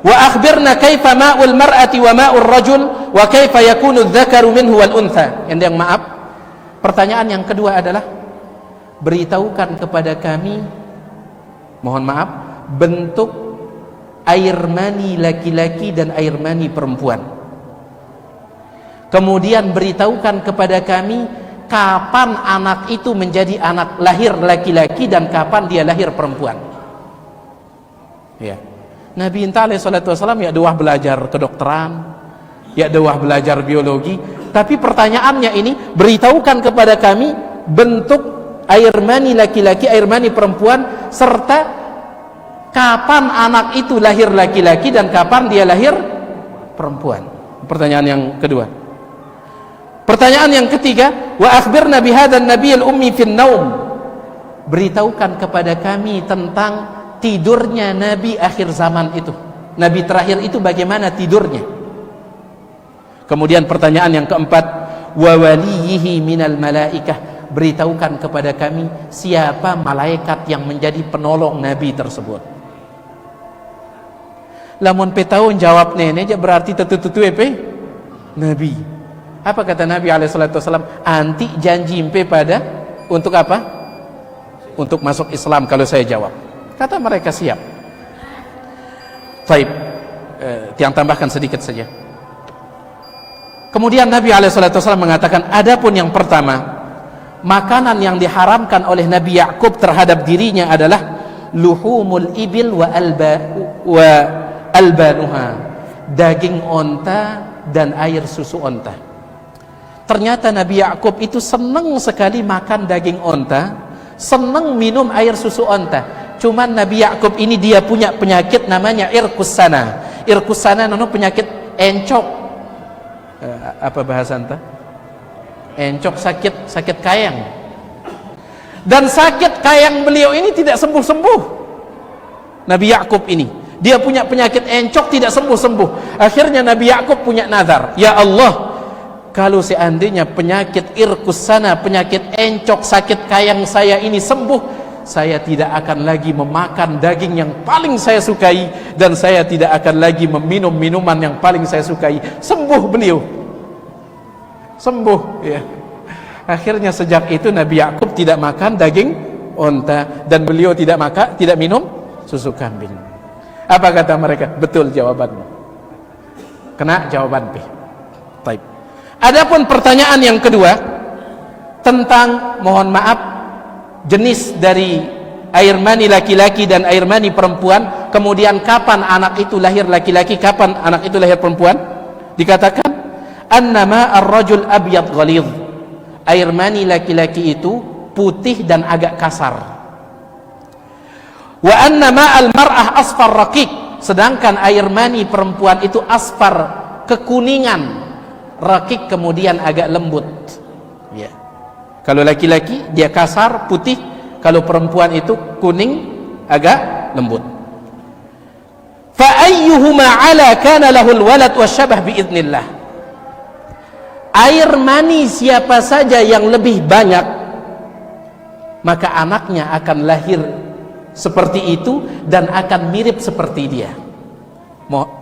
wa akhbirna kaifa ma'ul mar'ati wa ma'ul rajul wa kaifa yakunu adh-dhakaru minhu wal untha. Yang maaf, pertanyaan yang kedua adalah beritahukan kepada kami, mohon maaf, bentuk air mani laki-laki dan air mani perempuan. Kemudian beritahukan kepada kami kapan anak itu menjadi anak lahir laki-laki dan kapan dia lahir perempuan. Ya. Nabi Inta alaihi salatu wasallam ya doa belajar kedokteran, ya doa belajar biologi, tapi pertanyaannya ini beritahukan kepada kami bentuk air mani laki-laki, air mani perempuan, serta kapan anak itu lahir laki-laki dan kapan dia lahir perempuan. Pertanyaan yang kedua. Pertanyaan yang ketiga, wa akhbirna bihadzal nabiyil ummi fin naum. Beritahukan kepada kami tentang tidurnya Nabi akhir zaman itu. Nabi terakhir itu bagaimana tidurnya? Kemudian pertanyaan yang keempat, wa waliyihi minal malaikah. Beritahukan kepada kami siapa malaikat yang menjadi penolong Nabi tersebut. Lamun pe tahu jawab nenek berarti tetu-tetu Nabi. Apa kata Nabi alaihi salatu wasallam? Anti janji mpe pada untuk apa? Untuk masuk Islam kalau saya jawab. Kata mereka siap. Baik, yang tambahkan sedikit saja. Kemudian Nabi SAW mengatakan, adapun yang pertama, makanan yang diharamkan oleh Nabi Yakub terhadap dirinya adalah luhumul ibil wa albanuha, daging onta dan air susu onta. Ternyata Nabi Yakub itu senang sekali makan daging onta, senang minum air susu onta. Cuman Nabi Yakub ini dia punya penyakit namanya irkusana. Irkusana itu penyakit encok. Apa bahasa anta? Encok, sakit kayang. Dan sakit kayang beliau ini tidak sembuh-sembuh. Nabi Yakub ini dia punya penyakit encok tidak sembuh-sembuh. Akhirnya Nabi Yakub punya nazar, ya Allah, kalau seandainya penyakit irkusana, penyakit encok, sakit kayang saya ini sembuh, saya tidak akan lagi memakan daging yang paling saya sukai, dan saya tidak akan lagi meminum minuman yang paling saya sukai. Sembuh beliau, sembuh ya. Akhirnya sejak itu Nabi Yakub tidak makan daging onta, dan beliau tidak minum susu kambing. Apa kata mereka? Betul jawabanmu, kena jawaban P. Baik. Adapun pertanyaan yang kedua tentang, mohon maaf, jenis dari air mani laki-laki dan air mani perempuan, kemudian kapan anak itu lahir laki-laki, kapan anak itu lahir perempuan, dikatakan annama ar-rajul abyad ghalidh, air mani laki-laki itu putih dan agak kasar, wa annama al-mar'ah asfar raqiq, sedangkan air mani perempuan itu asfar, kekuningan, raqiq kemudian agak lembut ya. Kalau laki-laki dia kasar, putih. Kalau perempuan itu kuning, agak lembut. Fa ayyuhuma ala kana lahul walad wasyabah biidznillah. Air mani siapa saja yang lebih banyak, maka anaknya akan lahir seperti itu dan akan mirip seperti dia.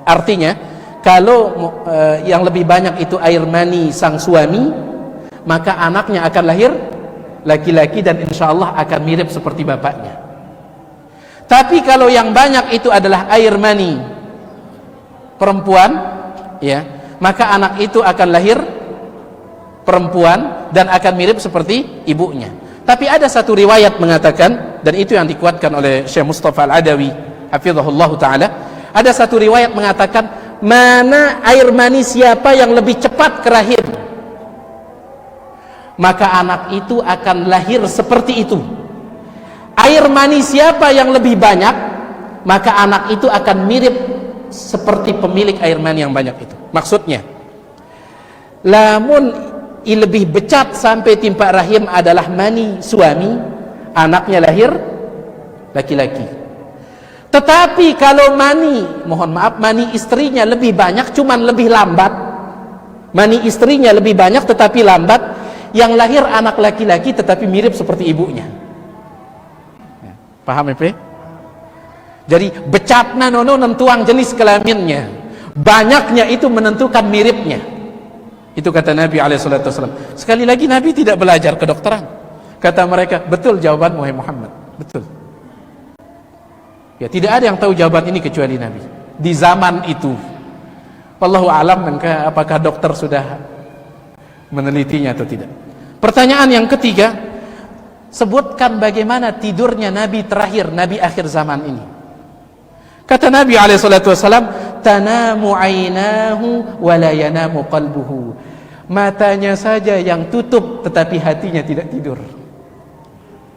Artinya, kalau yang lebih banyak itu air mani sang suami, maka anaknya akan lahir laki-laki dan insya Allah akan mirip seperti bapaknya. Tapi kalau yang banyak itu adalah air mani perempuan, ya, maka anak itu akan lahir perempuan dan akan mirip seperti ibunya. Tapi ada satu riwayat mengatakan, dan itu yang dikuatkan oleh Syekh Mustafa Al-Adawi hafizahullah ta'ala, ada satu riwayat mengatakan, mana air mani siapa yang lebih cepat ke rahim, maka anak itu akan lahir seperti itu. air mani siapa yang lebih banyak, maka anak itu akan mirip seperti pemilik air mani yang banyak itu. Maksudnya, lamun lebih becat sampai timpa rahim adalah mani suami, anaknya lahir laki-laki. Tetapi kalau mani istrinya lebih banyak cuman lebih lambat, mani istrinya lebih banyak tetapi lambat, yang lahir anak laki-laki tetapi mirip seperti ibunya. Paham ya? Jadi becatna nono nentuang jenis kelaminnya, banyaknya itu menentukan miripnya. Itu kata Nabi SAW. Sekali lagi Nabi tidak belajar kedokteran. Kata mereka, betul jawaban wahai Muhammad, betul. Ya, tidak ada yang tahu jawaban ini kecuali Nabi di zaman itu. Wallahu a'lam, apakah dokter sudah menelitinya atau tidak. Pertanyaan yang ketiga, sebutkan bagaimana tidurnya Nabi terakhir, Nabi akhir zaman ini. Kata Nabi SAW, tanamu ainahu wa la yanamu qalbuhu. Matanya saja yang tutup tetapi hatinya tidak tidur.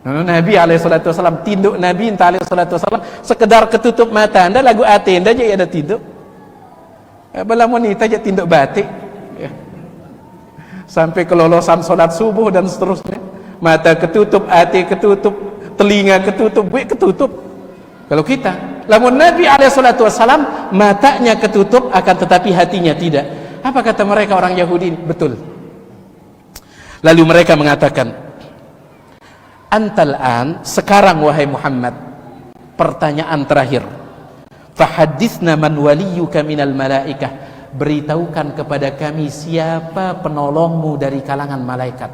Nabi SAW, tinduk Nabi SAW sekedar ketutup mata, anda lagu ate anda aja ada tidur. Bala wanita aja tinduk batik ya. Sampai kelolosan sholat subuh dan seterusnya, mata ketutup, ate ketutup, telinga ketutup, gue ketutup. Kalau kita, lamun Nabi SAW matanya ketutup akan tetapi hatinya tidak. Apa kata mereka orang Yahudi ini? Betul. Lalu mereka mengatakan, antal an, sekarang wahai Muhammad, pertanyaan terakhir, fahadithna man waliyuka minal malaikah, beritahukan kepada kami siapa penolongmu dari kalangan malaikat.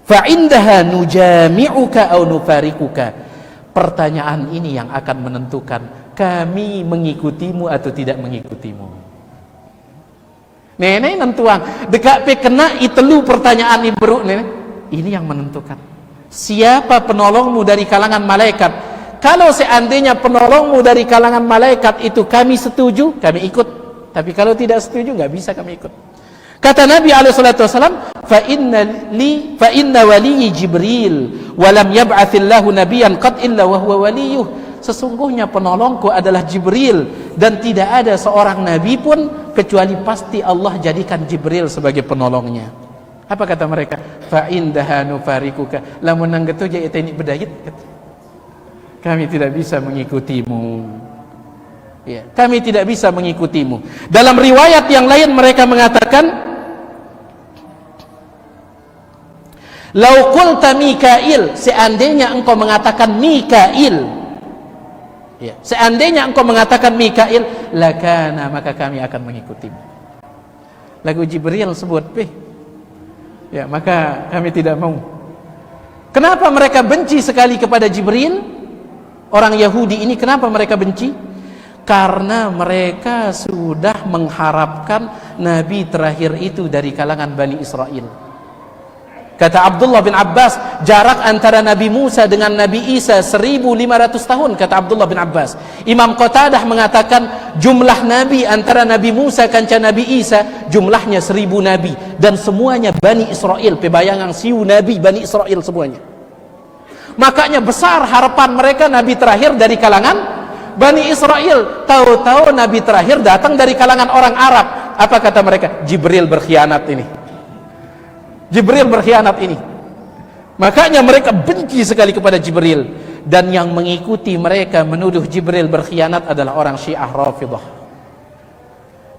Fa'indaha nujami'uka au nufarikuka. Pertanyaan ini yang akan menentukan kami mengikutimu atau tidak mengikutimu. Nenek nentuang dekat pe kena itelu pertanyaan ibu nenek. Ini yang menentukan siapa penolongmu dari kalangan malaikat. Kalau seandainya penolongmu dari kalangan malaikat itu kami setuju, kami ikut. Tapi kalau tidak setuju, nggak bisa kami ikut. Kata Nabi SAW, fa inna waliyyi Jibril wa lam yab'athillahu nabiyyan qad illa wa huwa waliyuh. Sesungguhnya penolongku adalah Jibril, dan tidak ada seorang nabi pun kecuali pasti Allah jadikan Jibril sebagai penolongnya. Apa kata mereka? Fa indaha nufarikuka, lamun nang getu ja eta ini bedayit. Kami tidak bisa mengikutimu. Ya, kami tidak bisa mengikutimu. Dalam riwayat yang lain mereka mengatakan, lau qulta Mikail, seandainya engkau mengatakan Mikail, ya, seandainya engkau mengatakan Mikail, lakana, maka kami akan mengikutimu. Lagu Jibril sebut ya, maka kami tidak mau. Kenapa mereka benci sekali kepada Jibril? Orang Yahudi ini kenapa mereka benci? Karena mereka sudah mengharapkan Nabi terakhir itu dari kalangan Bani Israel. Kata Abdullah bin Abbas, jarak antara Nabi Musa dengan Nabi Isa 1500 tahun, kata Abdullah bin Abbas. Imam Qatadah mengatakan jumlah Nabi antara Nabi Musa kanca Nabi Isa jumlahnya 1000 Nabi, dan semuanya Bani Israel. Pebayangan siu Nabi Bani Israel semuanya. Makanya besar harapan mereka Nabi terakhir dari kalangan Bani Israel. Tahu-tahu Nabi terakhir datang dari kalangan orang Arab. Apa kata mereka? Jibril berkhianat ini. Jibril berkhianat ini. Makanya mereka benci sekali kepada Jibril. Dan yang mengikuti mereka menuduh Jibril berkhianat adalah orang Syiah Rafidah.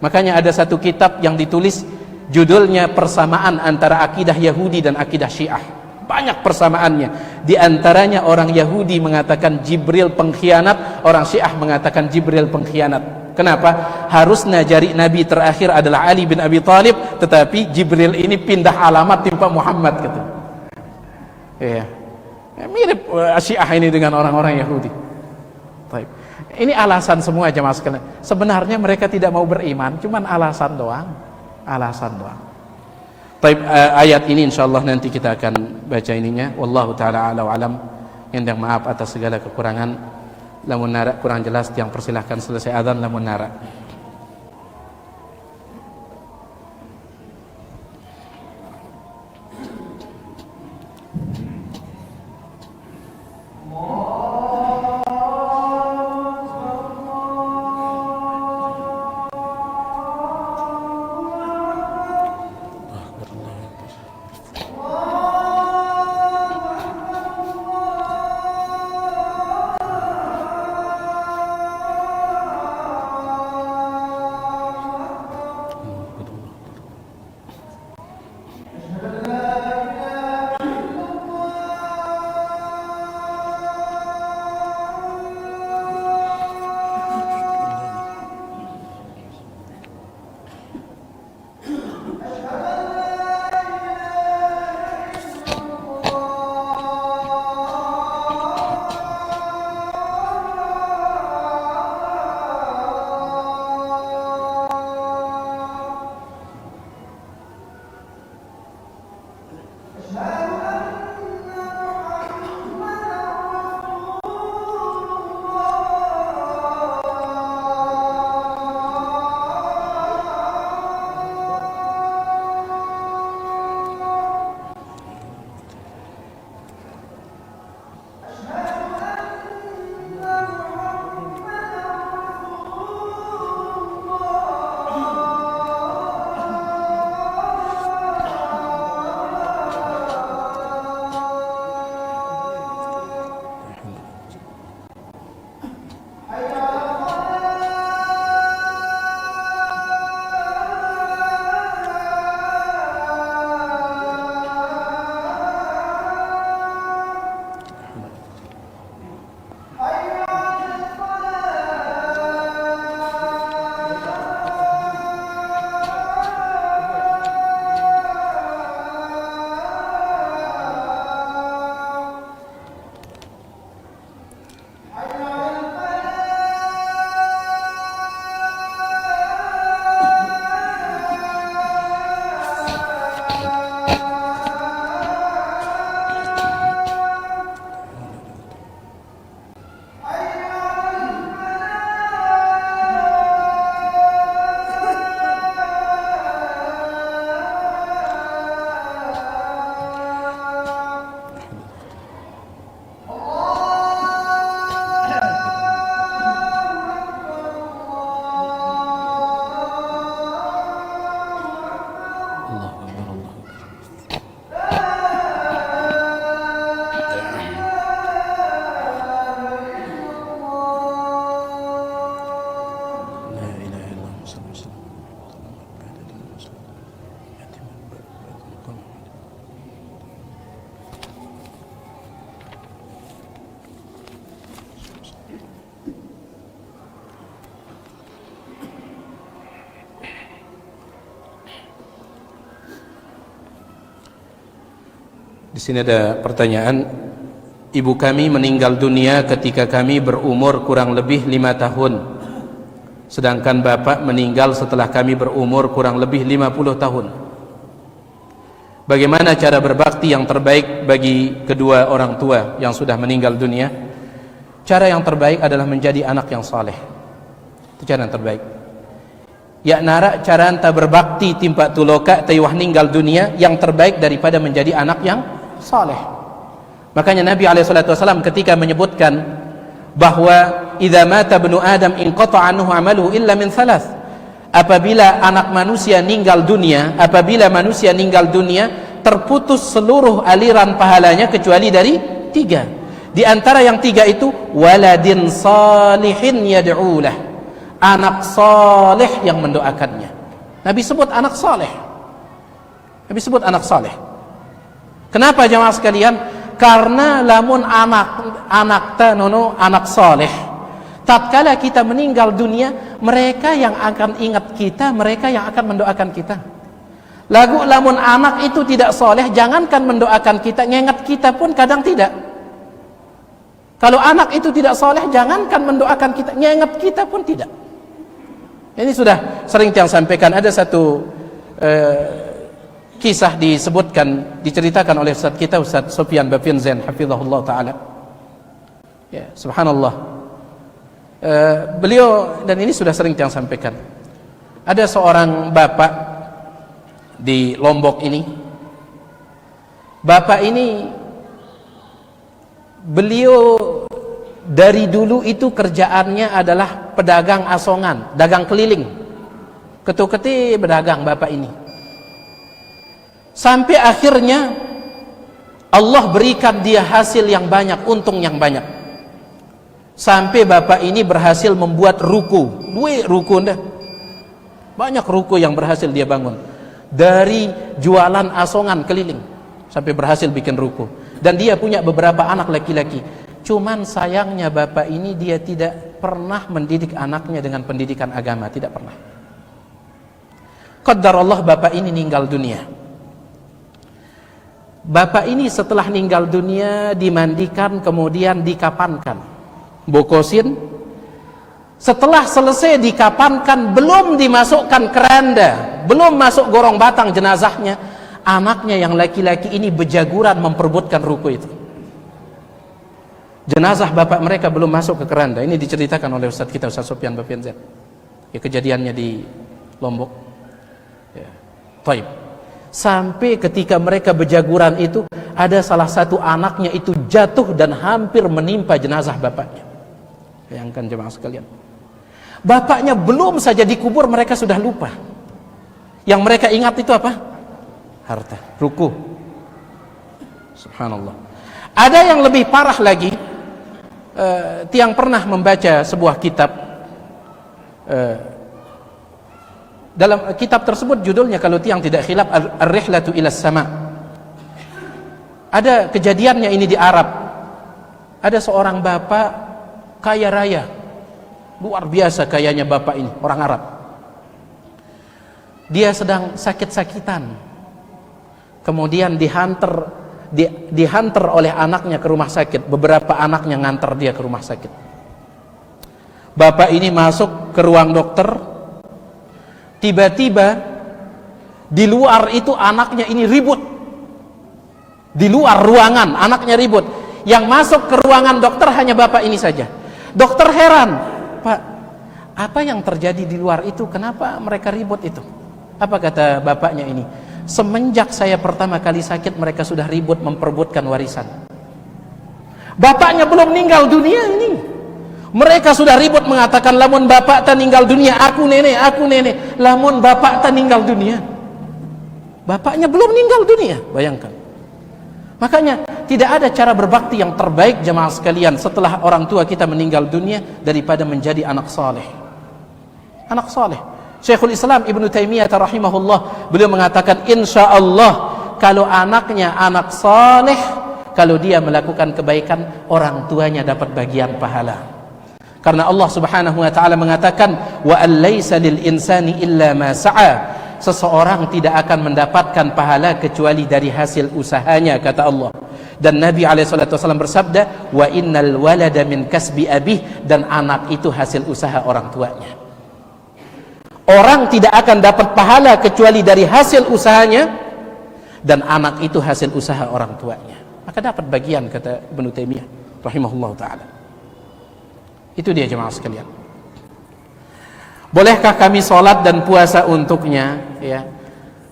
Makanya ada satu kitab yang ditulis judulnya persamaan antara akidah Yahudi dan akidah Syiah. Banyak persamaannya. Di antaranya orang Yahudi mengatakan Jibril pengkhianat, orang Syiah mengatakan Jibril pengkhianat. Kenapa? Harusnya jari Nabi terakhir adalah Ali bin Abi Thalib, tetapi Jibril ini pindah alamat timpa Muhammad gitu. Ya, mirip Syiah ini dengan orang-orang Yahudi. Baik. Ini alasan semua jemaah sekalian. Sebenarnya mereka tidak mau beriman, cuman alasan doang. Alasan doang. Baik, ayat ini insyaallah nanti kita akan baca ininya. Wallahu taala a'lam wa alam. Yang maaf atas segala kekurangan. Lamun nara kurang jelas yang persilahkan selesai azan lamun nara. Di sini ada pertanyaan, ibu kami meninggal dunia ketika kami berumur kurang lebih 5 tahun, sedangkan bapak meninggal setelah kami berumur kurang lebih 50 tahun. Bagaimana cara berbakti yang terbaik bagi kedua orang tua yang sudah meninggal dunia? Cara yang terbaik adalah menjadi anak yang saleh. Itu cara yang terbaik. Ya nara cara anta berbakti timpa tuloka tayuh ninggal dunia yang terbaik daripada menjadi anak yang saleh. Makanya Nabi SAW ketika menyebutkan bahwa idza mata ibnu adam inqata anhu amaluhu illa min thalath, apabila manusia meninggal dunia terputus seluruh aliran pahalanya kecuali dari 3. Di antara yang 3 itu waladin salihin yad'ulah, anak saleh yang mendoakannya. Nabi sebut anak saleh. Kenapa jemaah sekalian? Karena lamun anak saleh, tatkala kita meninggal dunia, mereka yang akan ingat kita, mereka yang akan mendoakan kita. Lamun anak itu tidak saleh, jangankan mendoakan kita, ngingat kita pun kadang tidak. Kalau anak itu tidak saleh, jangankan mendoakan kita, ngingat kita pun tidak. Ini sudah sering yang sampaikan. Ada satu kisah diceritakan oleh Ustaz kita, Ustaz Sufyan Bafin Zain hafizahullah ta'ala. Ya, subhanallah. Beliau, dan ini sudah sering yang sampaikan, ada seorang bapak di Lombok ini. Bapak ini, beliau dari dulu itu kerjaannya adalah pedagang asongan, dagang keliling, ketuk-ketik berdagang bapak ini. Sampai akhirnya Allah berikan dia hasil yang banyak, untung yang banyak. Sampai bapak ini berhasil membuat ruko, banyak ruko yang berhasil dia bangun. Dari jualan asongan keliling sampai berhasil bikin ruko. Dan dia punya beberapa anak laki-laki. Cuman sayangnya bapak ini dia tidak pernah mendidik anaknya dengan pendidikan agama, tidak pernah. Qadarullah bapak ini meninggal dunia. Bapak ini setelah meninggal dunia dimandikan, kemudian dikapankan, bokosin. Setelah selesai dikapankan, belum dimasukkan keranda, belum masuk gorong batang jenazahnya, Anaknya yang laki-laki ini bejaguran memperebutkan ruku itu. Jenazah bapak mereka belum masuk ke keranda. Ini diceritakan oleh Ustaz kita, Ustaz Sofyan Bafian Zain. Ya, kejadiannya di Lombok. Ya. Taib. Sampai ketika mereka bejaguran itu, ada salah satu anaknya itu jatuh dan hampir menimpa jenazah bapaknya. Bayangkan jemaah sekalian. Bapaknya belum saja dikubur, mereka sudah lupa. Yang mereka ingat itu apa? Harta, ruku. Subhanallah. Ada yang lebih parah lagi. Tiang pernah membaca sebuah kitab. Dalam kitab tersebut judulnya, kalau tiang tidak khilaf, Ar-Rihlatu Ilas Sama. Ada kejadiannya ini di Arab. Ada seorang bapak kaya raya, luar biasa kayanya bapak ini, orang Arab. Dia sedang sakit-sakitan, kemudian dihantar oleh anaknya ke rumah sakit. Beberapa anaknya ngantar dia ke rumah sakit. Bapak ini masuk ke ruang dokter. Tiba-tiba di luar itu anaknya ini ribut. Di luar ruangan anaknya ribut. Yang masuk ke ruangan dokter hanya bapak ini saja. Dokter heran, Pak, apa yang terjadi di luar itu? Kenapa mereka ribut itu? Apa kata bapaknya ini? Semenjak saya pertama kali sakit, mereka sudah ribut memperebutkan warisan. Bapaknya belum meninggal dunia ini. Mereka sudah ribut mengatakan, lamun bapak tak meninggal dunia, aku nenek. Lamun bapak tak meninggal dunia. Bapaknya belum meninggal dunia, bayangkan. Makanya tidak ada cara berbakti yang terbaik jemaah sekalian setelah orang tua kita meninggal dunia daripada menjadi anak saleh. Anak saleh. Syekhul Islam Ibnu Taimiyah rahimahullah, beliau mengatakan, insyaallah kalau anaknya anak saleh, kalau dia melakukan kebaikan, orang tuanya dapat bagian pahala. Karena Allah Subhanahu wa taala mengatakan, wa alaysa lil insani illa ma sa'a. Seseorang tidak akan mendapatkan pahala kecuali dari hasil usahanya, kata Allah. Dan Nabi SAW bersabda, wa innal walada min kasbi abih, dan anak itu hasil usaha orang tuanya. Orang tidak akan dapat pahala kecuali dari hasil usahanya, dan anak itu hasil usaha orang tuanya. Maka dapat bagian, kata Ibnu Taimiyah rahimahullah ta'ala. Itu dia jemaah sekalian. Bolehkah kami sholat dan puasa untuknya? Ya.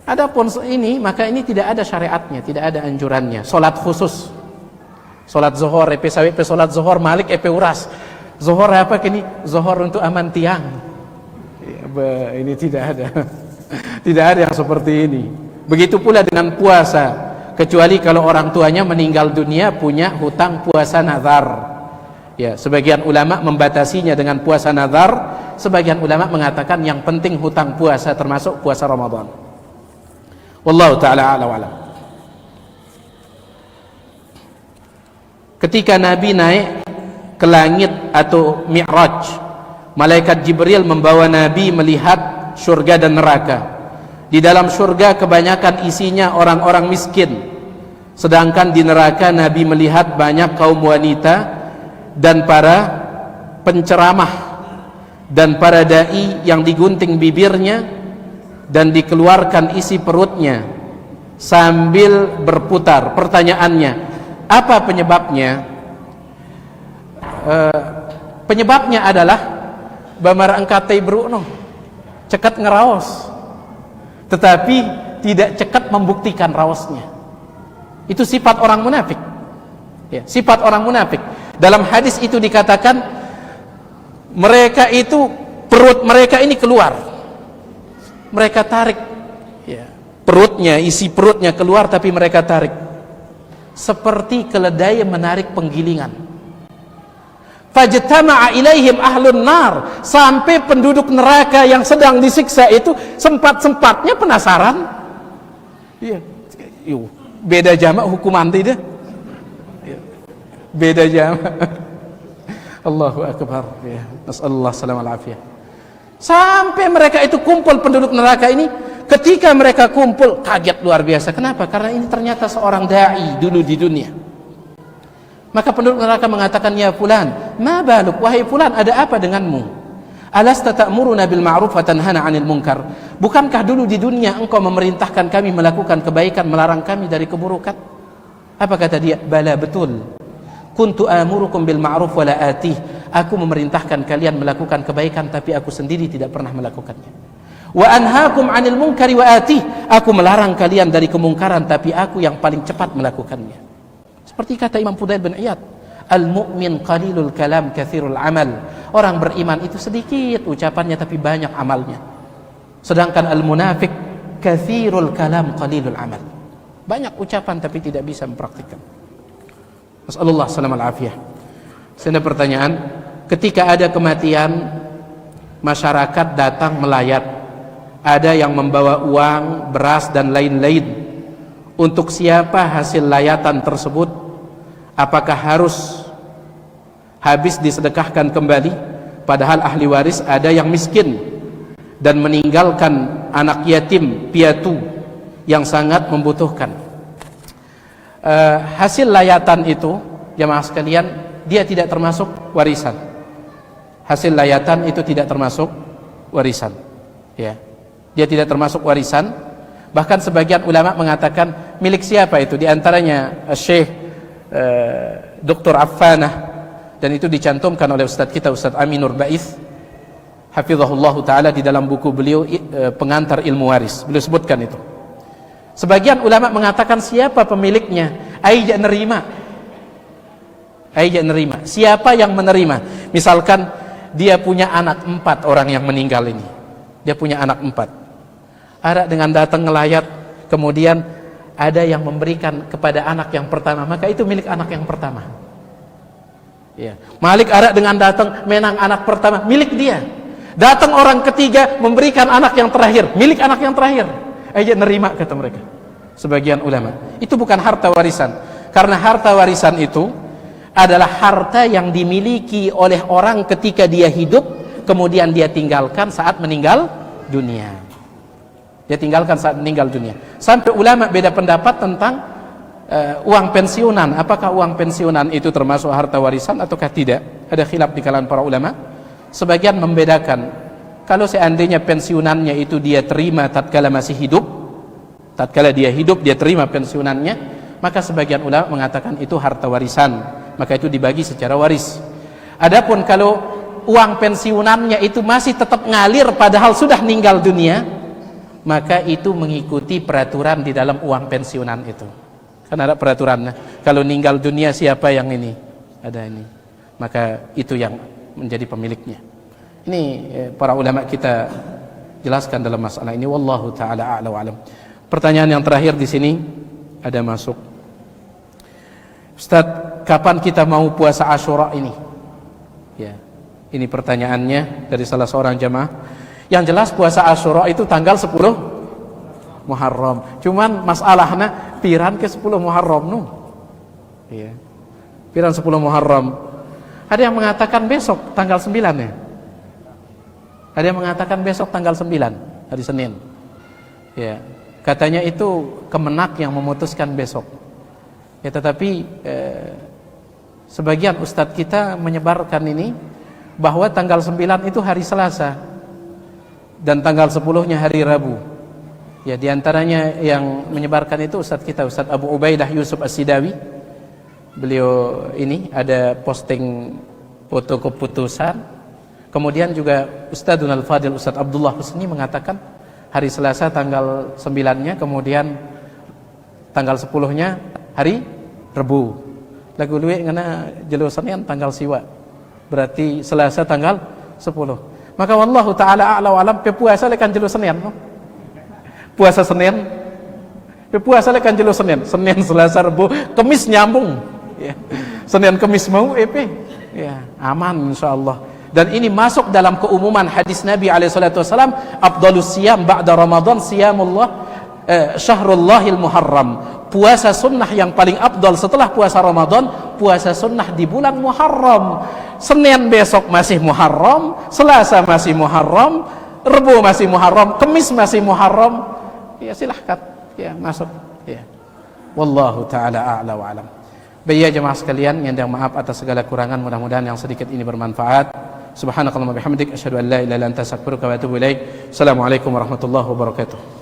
Adapun ini, maka ini tidak ada syariatnya, tidak ada anjurannya. Sholat khusus, sholat zuhur, epe sawi, epe sholat zuhur, malik, epe uras. Zuhur apa kini? Zuhur untuk aman tiang. Ya, ini tidak ada. Tidak ada yang seperti ini. Begitu pula dengan puasa, kecuali kalau orang tuanya meninggal dunia punya hutang puasa nazar. Ya, sebagian ulama membatasinya dengan puasa nazar, sebagian ulama mengatakan yang penting hutang puasa termasuk puasa Ramadan. Wallahu taala a'lam wa alam. Ketika Nabi naik ke langit atau Mi'raj, malaikat Jibril membawa Nabi melihat surga dan neraka. Di dalam surga kebanyakan isinya orang-orang miskin, sedangkan di neraka Nabi melihat banyak kaum wanita dan para penceramah dan para dai yang digunting bibirnya dan dikeluarkan isi perutnya sambil berputar. Pertanyaannya, apa penyebabnya? Penyebabnya adalah bamar engkate bruno cekat ngeraos, tetapi tidak cekat membuktikan raosnya. Itu sifat orang munafik. Ya, sifat orang munafik. Dalam hadis itu dikatakan mereka itu, perut mereka ini keluar, mereka tarik, ya, perutnya, isi perutnya keluar, tapi mereka tarik seperti keledai menarik penggilingan. Fajtama'a ilaihim ahlun nar, sampai penduduk neraka yang sedang disiksa itu sempat-sempatnya penasaran. Iya, beda jamak hukuman tidak? Beda jamak. Allahu akbar, ya. Nasallallahu salam al afiyah. Sampai mereka itu kumpul, penduduk neraka ini, ketika mereka kumpul kaget luar biasa. Kenapa? Karena ini ternyata seorang dai dulu di dunia. Maka penduduk neraka mengatakan, ya fulan, ma baluk, wahai fulan, ada apa denganmu? Alasta ta'muruna bil ma'ruf wa tanhana 'anil munkar? Bukankah dulu di dunia engkau memerintahkan kami melakukan kebaikan, melarang kami dari keburukan? Apa kata dia? Bala, betul. Kuntu amurukum bil ma'ruf wa la atih. Aku memerintahkan kalian melakukan kebaikan tapi aku sendiri tidak pernah melakukannya. Wa anhaakum 'anil munkari wa atih. Aku melarang kalian dari kemungkaran tapi aku yang paling cepat melakukannya. Seperti kata Imam Fudail bin Iyad, al-mu'min qalilul kalam katsirul amal. Orang beriman itu sedikit ucapannya tapi banyak amalnya. Sedangkan al-munafik katsirul kalam qalilul amal. Banyak ucapan tapi tidak bisa mempraktikkan. Nasallallahu salamal afiyah. Sehingga pertanyaan, ketika ada kematian, masyarakat datang melayat. Ada yang membawa uang, beras dan lain-lain. Untuk siapa hasil layatan tersebut? Apakah harus habis disedekahkan kembali? Padahal ahli waris ada yang miskin dan meninggalkan anak yatim piatu yang sangat membutuhkan. Hasil layatan itu, jemaah sekalian, dia tidak termasuk warisan. Hasil layatan itu tidak termasuk warisan, ya. Dia tidak termasuk warisan. Bahkan sebagian ulama mengatakan milik siapa itu? Di antaranya Syekh Dr. Affanah, dan itu dicantumkan oleh Ustadz kita, Ustadz Aminur Ba'ith hafizahullah ta'ala, di dalam buku beliau Pengantar Ilmu Waris. Beliau sebutkan itu. Sebagian ulama mengatakan siapa pemiliknya? Aija nerima. Aija nerima. Siapa yang menerima? Misalkan dia punya anak 4 orang yang meninggal ini. Dia punya anak 4. Ada dengan datang ngelayat, kemudian ada yang memberikan kepada anak yang pertama, maka itu milik anak yang pertama. Ya. Malik Arak dengan datang menang anak pertama, milik dia. Datang orang ketiga memberikan anak yang terakhir, milik anak yang terakhir. Aja nerima, kata mereka. Sebagian ulama, itu bukan harta warisan. Karena harta warisan itu adalah harta yang dimiliki oleh orang ketika dia hidup, kemudian dia tinggalkan saat meninggal dunia. Dia tinggalkan saat meninggal dunia. Sampai ulama beda pendapat tentang uang pensiunan. Apakah uang pensiunan itu termasuk harta warisan ataukah tidak? Ada khilaf di kalangan para ulama. Sebagian membedakan. Kalau seandainya pensiunannya itu dia terima tatkala masih hidup, tatkala dia hidup dia terima pensiunannya, maka sebagian ulama mengatakan itu harta warisan, maka itu dibagi secara waris. Adapun kalau uang pensiunannya itu masih tetap ngalir padahal sudah meninggal dunia, maka itu mengikuti peraturan di dalam uang pensiunan itu. Kan ada peraturannya. Kalau meninggal dunia siapa yang ini? Ada ini. Maka itu yang menjadi pemiliknya. Ini para ulama kita jelaskan dalam masalah ini. Wallahu taala a'la wa alam. Pertanyaan yang terakhir di sini ada masuk. Ustaz, kapan kita mau puasa Asyura ini? Ya. Ini pertanyaannya dari salah seorang jamaah. Yang jelas puasa Asyura itu tanggal 10 Muharram. Cuman masalahnya piran ke 10 Muharram nu. Iya. Piran 10 Muharram. Ada yang mengatakan besok tanggal 9 ya. Ada yang mengatakan besok tanggal 9, hari Senin. Ya. Katanya itu Kemenak yang memutuskan besok. Ya, tetapi sebagian ustadz kita menyebarkan ini bahwa tanggal 9 itu hari Selasa. Dan tanggal 10-nya hari Rabu. Ya, diantaranya yang menyebarkan itu Ustadz kita, Ustadz Abu Ubaidah Yusuf As-Sidawi. Beliau ini ada posting foto keputusan. Kemudian juga Ustadzun Al-Fadil Ustadz Abdullah Husni mengatakan hari Selasa tanggal 9-nya, kemudian tanggal 10-nya hari Rabu. Lagu luwe ngana jelo Senin tanggal siwa. Berarti Selasa tanggal 10. Maka wallahu taala a'la wa alam, puasa lekan jelo Senin. Puasa Senin. Puasa lekan jelo Senin, Senin, Selasa, Rabu, Kamis nyambung. Ya. Senin Kamis mau ya, aman insyaallah. Dan ini masuk dalam keumuman hadis Nabi alaihi salatu wasallam, afdhalus siyam ba'da Ramadan siyamullah syahrullahil muharram. Puasa sunnah yang paling afdal setelah puasa Ramadan, puasa sunnah di bulan Muharram. Senin besok masih Muharram, Selasa masih Muharram, Rabu masih Muharram, Kamis masih Muharram. Ya silahkan, ya masuk. Ya. Wallahu taala a'la wa alam. Baik jemaah sekalian, yang maaf atas segala kurangan, mudah-mudahan yang sedikit ini bermanfaat. Subhanakallahumma bihamdik asyhadu an la ilaha illa anta astaghfiruka wa atubu ilaik. Assalamualaikum warahmatullahi wabarakatuh.